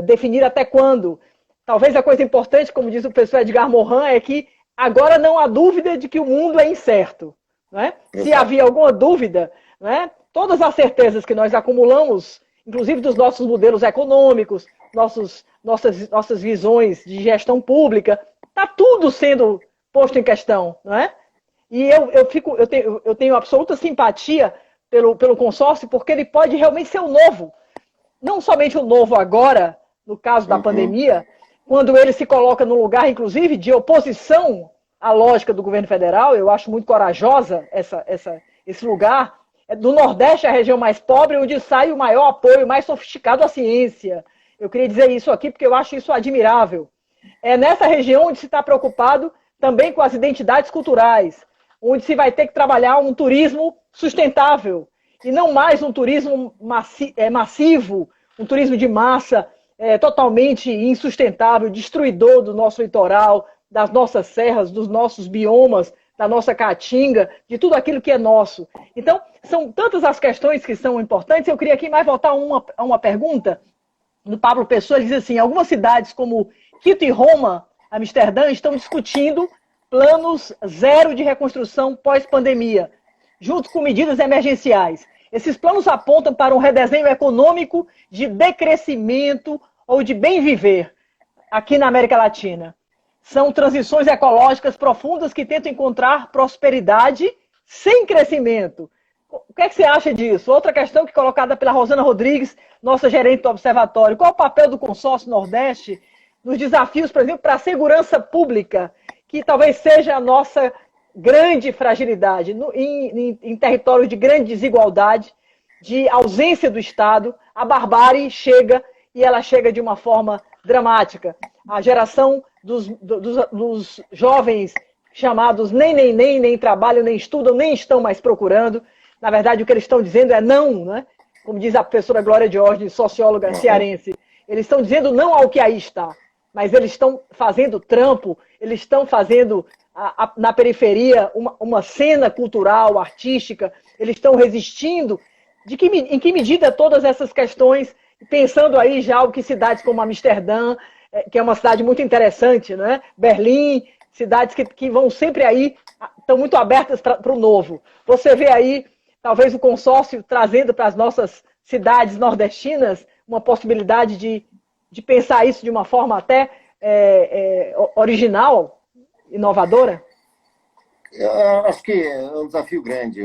definir até quando. Talvez a coisa importante, como diz o professor Edgar Morin, é que agora não há dúvida de que o mundo é incerto, né? Se havia alguma dúvida, né? Todas as certezas que nós acumulamos, inclusive dos nossos modelos econômicos, nossas visões de gestão pública, está tudo sendo posto em questão, não é? E eu tenho absoluta simpatia pelo consórcio, porque ele pode realmente ser o novo. Não somente o novo agora, no caso da pandemia, quando ele se coloca num lugar, inclusive, de oposição à lógica do governo federal. Eu acho muito corajosa esse lugar. Do Nordeste, a região mais pobre, onde sai o maior apoio, mais sofisticado à ciência. Eu queria dizer isso aqui porque eu acho isso admirável. É nessa região onde se está preocupado também com as identidades culturais, onde se vai ter que trabalhar um turismo sustentável, e não mais um turismo massivo, um turismo de massa totalmente insustentável, destruidor do nosso litoral, das nossas serras, dos nossos biomas, da nossa caatinga, de tudo aquilo que é nosso. Então, são tantas as questões que são importantes. Eu queria aqui mais voltar a uma pergunta do Pablo Pessoa. Ele diz assim: algumas cidades como Quito e Roma, Amsterdã, estão discutindo planos zero de reconstrução pós-pandemia, junto com medidas emergenciais. Esses planos apontam para um redesenho econômico de decrescimento ou de bem viver aqui na América Latina. São transições ecológicas profundas que tentam encontrar prosperidade sem crescimento. O que é que você acha disso? Outra questão que é colocada pela Rosana Rodrigues, nossa gerente do Observatório. Qual o papel do Consórcio Nordeste nos desafios, por exemplo, para a segurança pública, que talvez seja a nossa grande fragilidade, em territórios de grande desigualdade, de ausência do Estado? A barbárie chega, e ela chega de uma forma dramática. A geração dos jovens chamados nem trabalham, nem estudam, nem estão mais procurando. Na verdade, o que eles estão dizendo é não, né? Como diz a professora Glória Jorge, socióloga cearense. Eles estão dizendo não ao que aí está, mas eles estão fazendo trampo, eles estão fazendo na periferia uma cena cultural, artística, eles estão resistindo. Em que medida todas essas questões, pensando aí já o que cidades como Amsterdã, que é uma cidade muito interessante, né? Berlim, cidades que vão sempre aí, estão muito abertas para o novo. Você vê aí, talvez o consórcio trazendo para as nossas cidades nordestinas uma possibilidade de pensar isso de uma forma até original, inovadora? Eu acho que é um desafio grande.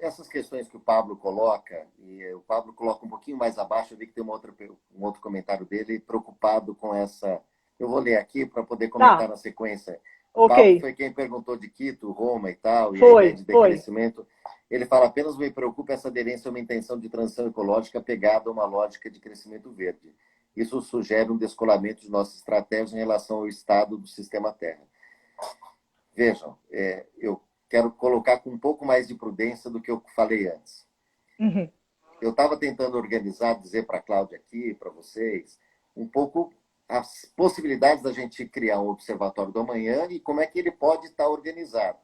Essas questões que o Pablo coloca, e o Pablo coloca um pouquinho mais abaixo, eu vi que tem um outro comentário dele preocupado com essa. Eu vou ler aqui para poder comentar Tá, na sequência. O Pablo ok. foi quem perguntou de Quito, Roma e tal, e a ideia Foi, de foi. decrescimento. Ele fala: apenas me preocupa essa aderência a uma intenção de transição ecológica pegada a uma lógica de crescimento verde. Isso sugere um descolamento de nossas estratégias em relação ao estado do sistema Terra. Vejam, eu quero colocar com um pouco mais de prudência do que eu falei antes. Uhum. Eu estava tentando organizar, dizer para a Cláudia aqui, para vocês, um pouco as possibilidades da gente criar um observatório do amanhã e como é que ele pode estar organizado.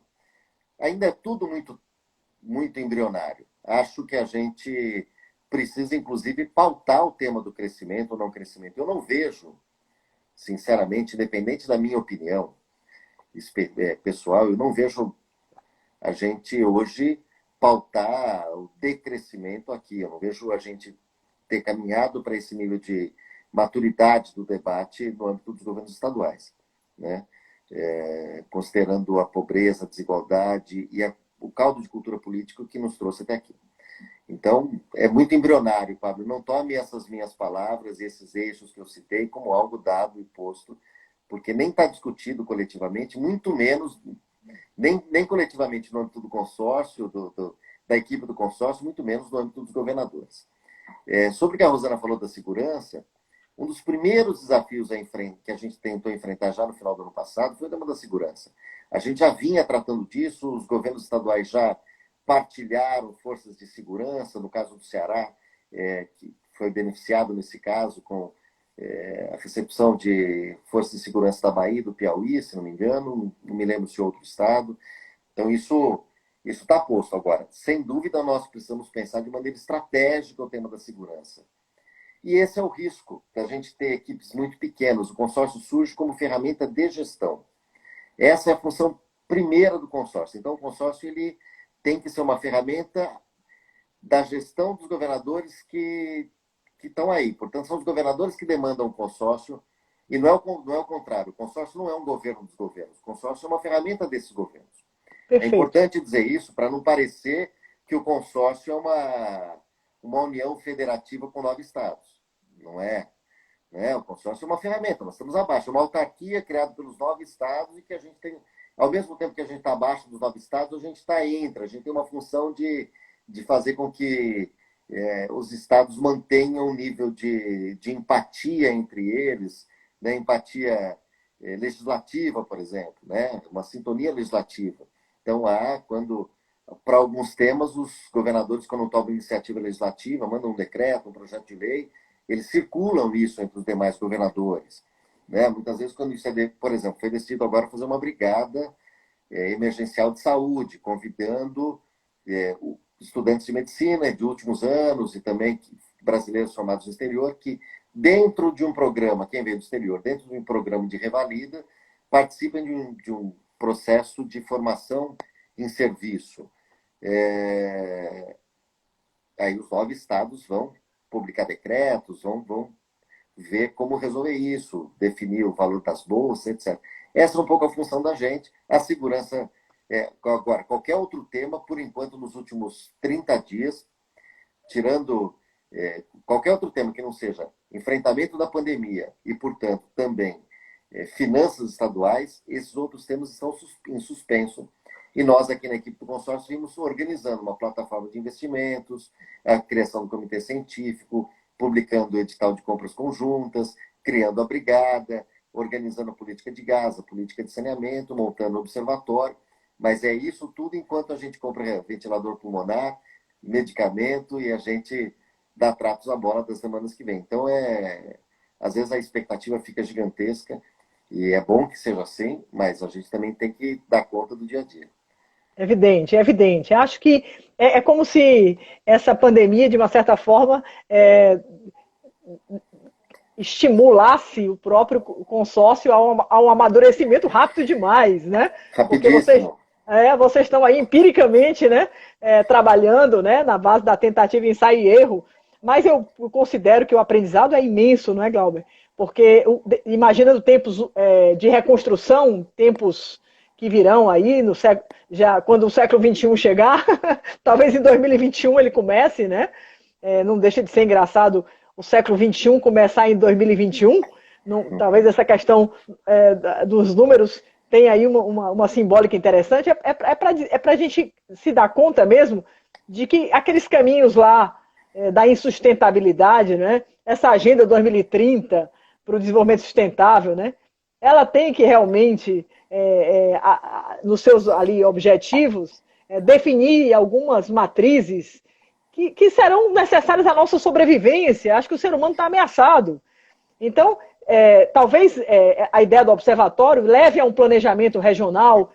Ainda é tudo muito, muito embrionário. Acho que a gente precisa, inclusive, pautar o tema do crescimento ou não crescimento. Eu não vejo, sinceramente, independente da minha opinião pessoal, eu não vejo a gente hoje pautar o decrescimento aqui. Eu não vejo a gente ter caminhado para esse nível de maturidade do debate no âmbito dos governos estaduais, né? Considerando a pobreza, a desigualdade e o caldo de cultura política que nos trouxe até aqui. Então, é muito embrionário, Pablo. Não tome essas minhas palavras, esses eixos que eu citei, como algo dado e posto, porque nem está discutido coletivamente, muito menos, nem coletivamente no âmbito do consórcio, da equipe do consórcio, muito menos no âmbito dos governadores. Sobre o que a Rosana falou da segurança, um dos primeiros desafios que a gente tentou enfrentar já no final do ano passado foi o tema da segurança. A gente já vinha tratando disso, os governos estaduais já partilharam forças de segurança, no caso do Ceará, que foi beneficiado nesse caso com a recepção de forças de segurança da Bahia, do Piauí, se não me engano, não me lembro se outro estado. Então, isso está posto. Agora, sem dúvida, nós precisamos pensar de maneira estratégica o tema da segurança. E esse é o risco, da gente ter equipes muito pequenas. O consórcio surge como ferramenta de gestão. Essa é a função primeira do consórcio. Então, o consórcio ele tem que ser uma ferramenta da gestão dos governadores que estão aí. Portanto, são os governadores que demandam o consórcio e não é o contrário. O consórcio não é um governo dos governos. O consórcio é uma ferramenta desses governos. É Perfeito. importante dizer isso para não parecer que o consórcio é uma união federativa com 9 estados. Não é. O consórcio é uma ferramenta, nós estamos abaixo. É uma autarquia criada pelos 9 estados e que a gente tem, ao mesmo tempo que a gente está abaixo dos 9 estados, a gente está entre. A gente tem uma função de fazer com que os estados mantenham um nível de empatia entre eles, né? Empatia legislativa, por exemplo, né? Uma sintonia legislativa. Então, para alguns temas, os governadores, quando tomam iniciativa legislativa, mandam um decreto, um projeto de lei, eles circulam isso entre os demais governadores. Né? Muitas vezes, quando isso por exemplo, foi decidido agora fazer uma brigada emergencial de saúde, convidando estudantes de medicina de últimos anos e também brasileiros formados no exterior, que dentro de um programa, quem veio do exterior, dentro de um programa de revalida, participam de um processo de formação em serviço. Aí os 9 estados vão publicar decretos, vão ver como resolver isso, definir o valor das bolsas, etc. Essa é um pouco a função da gente. A segurança, agora, qualquer outro tema, por enquanto, nos últimos 30 dias, tirando qualquer outro tema que não seja enfrentamento da pandemia e, portanto, também finanças estaduais, esses outros temas estão em suspenso. E nós, aqui na equipe do consórcio, vimos organizando uma plataforma de investimentos, a criação do comitê científico, publicando o edital de compras conjuntas, criando a brigada, organizando a política de gás, a política de saneamento, montando o observatório. Mas é isso tudo enquanto a gente compra ventilador pulmonar, medicamento e a gente dá tratos à bola das semanas que vem. Então, às vezes a expectativa fica gigantesca e é bom que seja assim, mas a gente também tem que dar conta do dia a dia. Evidente, é evidente. Acho que é como se essa pandemia, de uma certa forma, estimulasse o próprio consórcio a um amadurecimento rápido demais, né? Porque Rapidíssimo. vocês estão aí empiricamente, né, trabalhando, né, na base da tentativa, ensaio e erro, mas eu considero que o aprendizado é imenso, não é, Glauber? Porque imagina tempos de reconstrução, tempos que virão aí, já quando o século XXI chegar, talvez em 2021 ele comece, né? Não deixa de ser engraçado o século XXI começar em 2021. Não, talvez essa questão dos números tenha aí uma simbólica interessante. É para a gente se dar conta mesmo de que aqueles caminhos lá da insustentabilidade, né? Essa agenda 2030 para o desenvolvimento sustentável, né? Ela tem que realmente, nos seus ali objetivos, definir algumas matrizes que serão necessárias à nossa sobrevivência. Acho que o ser humano está ameaçado. Então, talvez a ideia do observatório leve a um planejamento regional,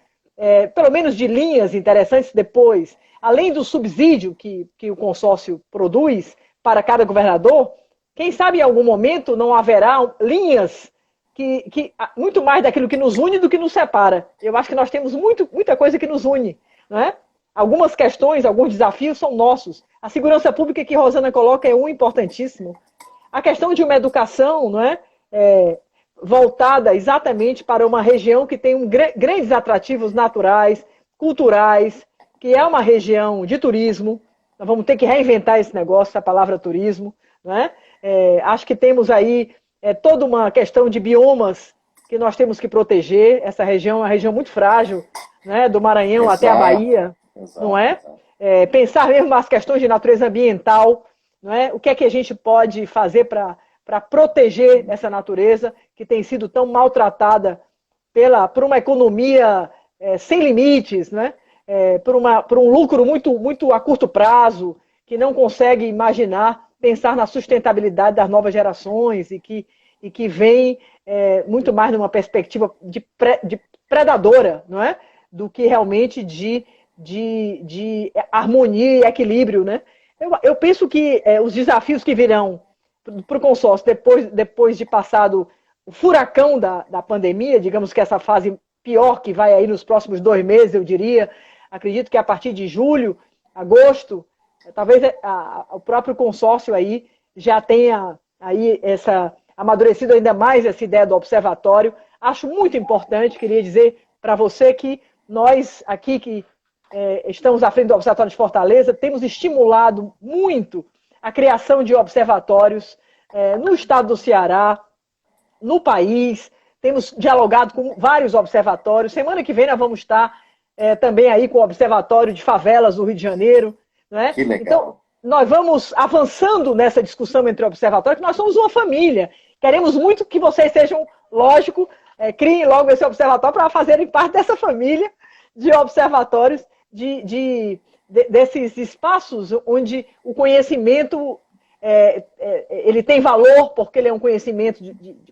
pelo menos de linhas interessantes depois, além do subsídio que o consórcio produz para cada governador, quem sabe em algum momento não haverá linhas que muito mais daquilo que nos une do que nos separa. Eu acho que nós temos muita coisa que nos une, não é? Algumas questões, alguns desafios são nossos. A segurança pública que Rosana coloca é importantíssimo. A questão de uma educação, não é? Voltada exatamente para uma região que tem grandes atrativos naturais, culturais, que é uma região de turismo. Nós vamos ter que reinventar esse negócio, a palavra turismo, não é? Acho que temos aí toda uma questão de biomas que nós temos que proteger. Essa região é uma região muito frágil, né? Do Maranhão até a Bahia, não é? Pensar mesmo nas questões de natureza ambiental, não é? O que é que a gente pode fazer para proteger essa natureza que tem sido tão maltratada por uma economia sem limites, né? Por um lucro muito a curto prazo, que não consegue imaginar, pensar na sustentabilidade das novas gerações e que vem muito mais numa perspectiva de predadora, não é? Do que realmente de harmonia e equilíbrio, né? Eu penso que os desafios que virão para o consórcio depois de passado o furacão da pandemia, digamos que essa fase pior que vai aí nos próximos 2 meses, eu diria, acredito que a partir de julho, agosto, talvez o próprio consórcio aí já tenha aí amadurecido ainda mais essa ideia do observatório. Acho muito importante, queria dizer para você que nós aqui que estamos à frente do Observatório de Fortaleza, temos estimulado muito a criação de observatórios no estado do Ceará, no país, temos dialogado com vários observatórios. Semana que vem nós vamos estar também aí com o Observatório de Favelas do Rio de Janeiro. Né? Que legal. Então, nós vamos avançando nessa discussão entre observatórios, que nós somos uma família. Queremos muito que vocês sejam, lógico, criem logo esse observatório para fazerem parte dessa família de observatórios, desses espaços onde o conhecimento ele tem valor, porque ele é um conhecimento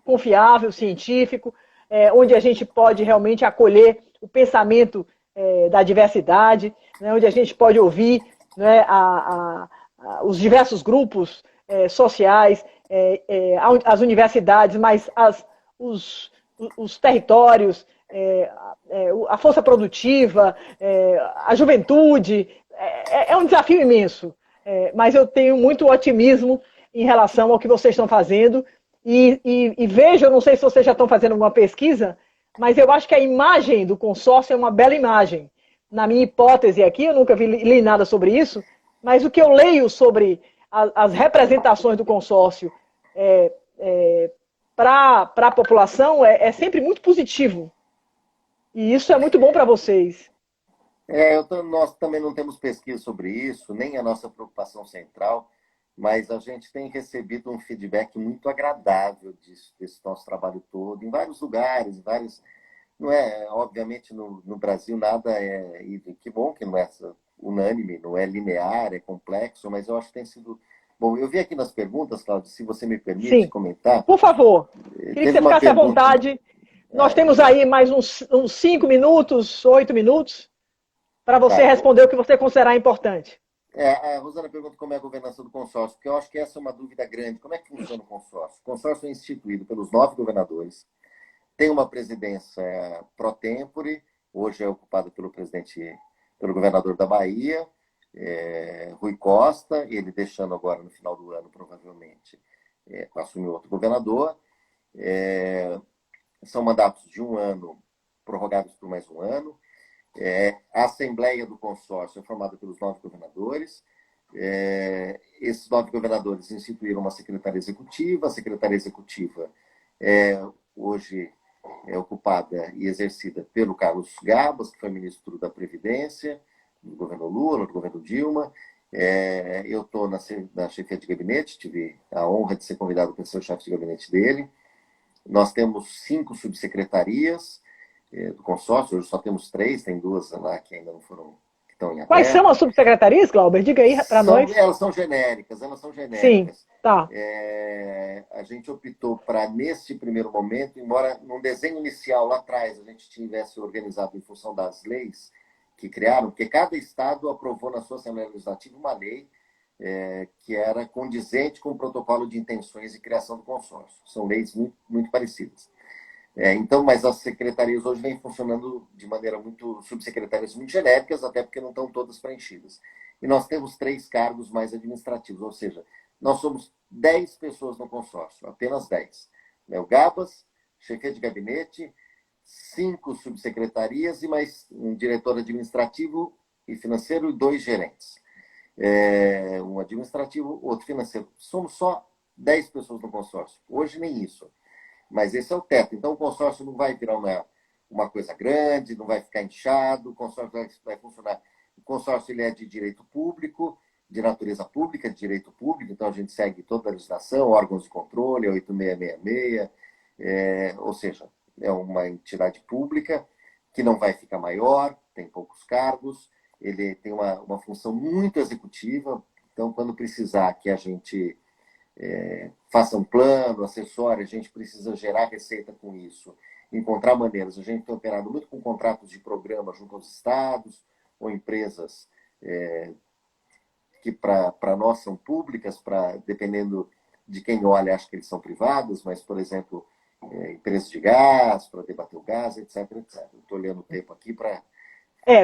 confiável, científico, onde a gente pode realmente acolher o pensamento da diversidade, né, onde a gente pode ouvir, né, os diversos grupos sociais, as universidades, mas os territórios, a força produtiva, a juventude. É um desafio imenso, mas eu tenho muito otimismo em relação ao que vocês estão fazendo e vejo, eu não sei se vocês já estão fazendo alguma pesquisa, mas eu acho que a imagem do consórcio é uma bela imagem. Na minha hipótese aqui, eu nunca li nada sobre isso, mas o que eu leio sobre as representações do consórcio para a população é sempre muito positivo. E isso é muito bom para vocês. Nós também não temos pesquisa sobre isso, nem a nossa preocupação central, mas a gente tem recebido um feedback muito agradável desse nosso trabalho todo, em vários lugares, não é, obviamente, no Brasil nada que bom que não é unânime, não é linear, é complexo, mas eu acho que tem sido... Bom, eu vi aqui nas perguntas, Cláudio, se você me permite comentar. Por favor, queria que você ficasse à vontade. Nós temos aí mais uns 5 minutos, 8 minutos, para você responder o que você considerar importante. A Rosana pergunta como é a governança do consórcio, porque eu acho que essa é uma dúvida grande. Como é que funciona o consórcio? O consórcio é instituído pelos 9 governadores, tem uma presidência pro tempore, hoje é ocupada pelo governador da Bahia, Rui Costa, ele deixando agora no final do ano, provavelmente, para assumir outro governador. São mandatos de 1 ano prorrogados por mais um ano. A Assembleia do Consórcio é formada pelos 9 governadores. Esses 9 governadores instituíram uma secretaria executiva. A secretaria executiva hoje é ocupada e exercida pelo Carlos Gabas, que foi ministro da Previdência, do governo Lula, do governo Dilma. Eu estou na chefia de gabinete, tive a honra de ser convidado para ser o chefe de gabinete dele. Nós temos 5 subsecretarias do consórcio, hoje só temos 3, tem 2 lá que ainda não foram, que estão em aberto. Quais são as subsecretarias, Glauber? Diga aí para nós. Elas são genéricas. Sim, tá. A gente optou para, nesse primeiro momento, embora num desenho inicial lá atrás a gente tivesse organizado em função das leis que criaram, porque cada estado aprovou na sua Assembleia Legislativa uma lei que era condizente com o protocolo de intenções e criação do consórcio. São leis muito, muito parecidas. Então, mas as secretarias hoje vêm funcionando de maneira subsecretarias muito genéricas, até porque não estão todas preenchidas. E nós temos 3 cargos mais administrativos, ou seja, nós somos 10 pessoas no consórcio, apenas 10. O Gabas, chefia de gabinete, 5 subsecretarias e mais um diretor administrativo e financeiro e 2 gerentes. Um administrativo, outro financeiro. Somos só 10 pessoas no consórcio. Hoje nem isso. Mas esse é o teto. Então o consórcio não vai virar uma coisa grande, não vai ficar inchado, o consórcio vai funcionar. O consórcio ele é de direito público, de natureza pública, de direito público, então a gente segue toda a legislação, órgãos de controle, 8666, ou seja, é uma entidade pública que não vai ficar maior, tem poucos cargos, ele tem uma função muito executiva, então quando precisar que a gente faça um plano, assessore, a gente precisa gerar receita com isso, encontrar maneiras. A gente tem operado muito com contratos de programa junto aos estados ou empresas que para nós são públicas, dependendo de quem olha, acho que eles são privados, mas, por exemplo, empresas de gás, para debater o gás, etc, etc. Estou olhando o tempo aqui para...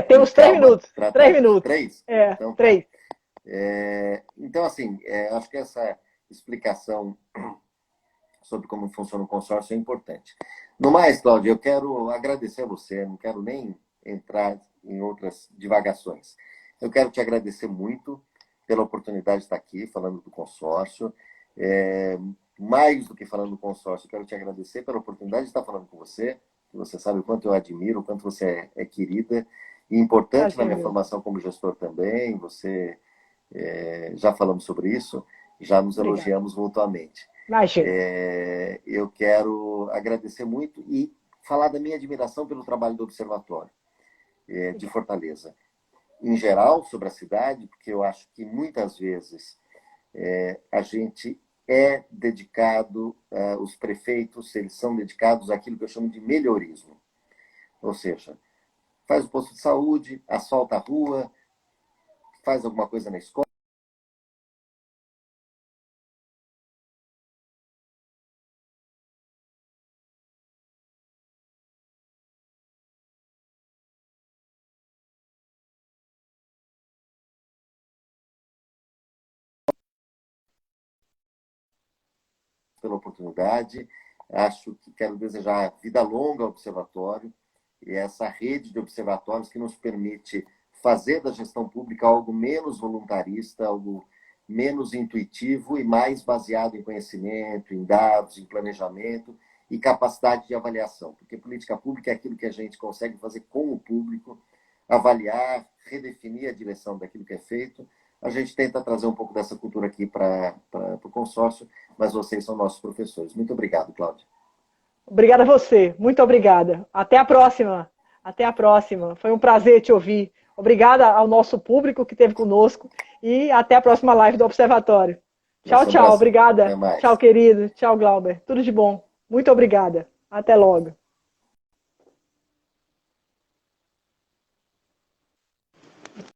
temos 3 minutos. 3 minutos. 3? Então, 3. Então, assim, acho que essa explicação sobre como funciona o consórcio é importante. No mais, Cláudia, eu quero agradecer a você, não quero nem entrar em outras divagações. Eu quero te agradecer muito pela oportunidade de estar aqui falando do consórcio. Mais do que falando do consórcio, eu quero te agradecer pela oportunidade de estar falando com você, que você sabe o quanto eu admiro, o quanto você é querida e importante na minha formação como gestor também. Você, já falamos sobre isso, já nos elogiamos mutuamente. Eu quero agradecer muito e falar da minha admiração pelo trabalho do Observatório de Fortaleza. Em geral, sobre a cidade, porque eu acho que muitas vezes a gente é dedicado, os prefeitos, eles são dedicados àquilo que eu chamo de melhorismo. Ou seja, faz o posto de saúde, asfalta a rua, faz alguma coisa na escola, pela oportunidade. Acho que quero desejar vida longa ao Observatório e essa rede de observatórios que nos permite fazer da gestão pública algo menos voluntarista, algo menos intuitivo e mais baseado em conhecimento, em dados, em planejamento e capacidade de avaliação. Porque política pública é aquilo que a gente consegue fazer com o público, avaliar, redefinir a direção daquilo que é feito. A gente tenta trazer um pouco dessa cultura aqui para o consórcio, mas vocês são nossos professores. Muito obrigado, Cláudia. Obrigada a você. Muito obrigada. Até a próxima. Até a próxima. Foi um prazer te ouvir. Obrigada ao nosso público que esteve conosco e até a próxima live do Observatório. Tchau, tchau. Obrigada. Tchau, querido. Tchau, Glauber. Tudo de bom. Muito obrigada. Até logo.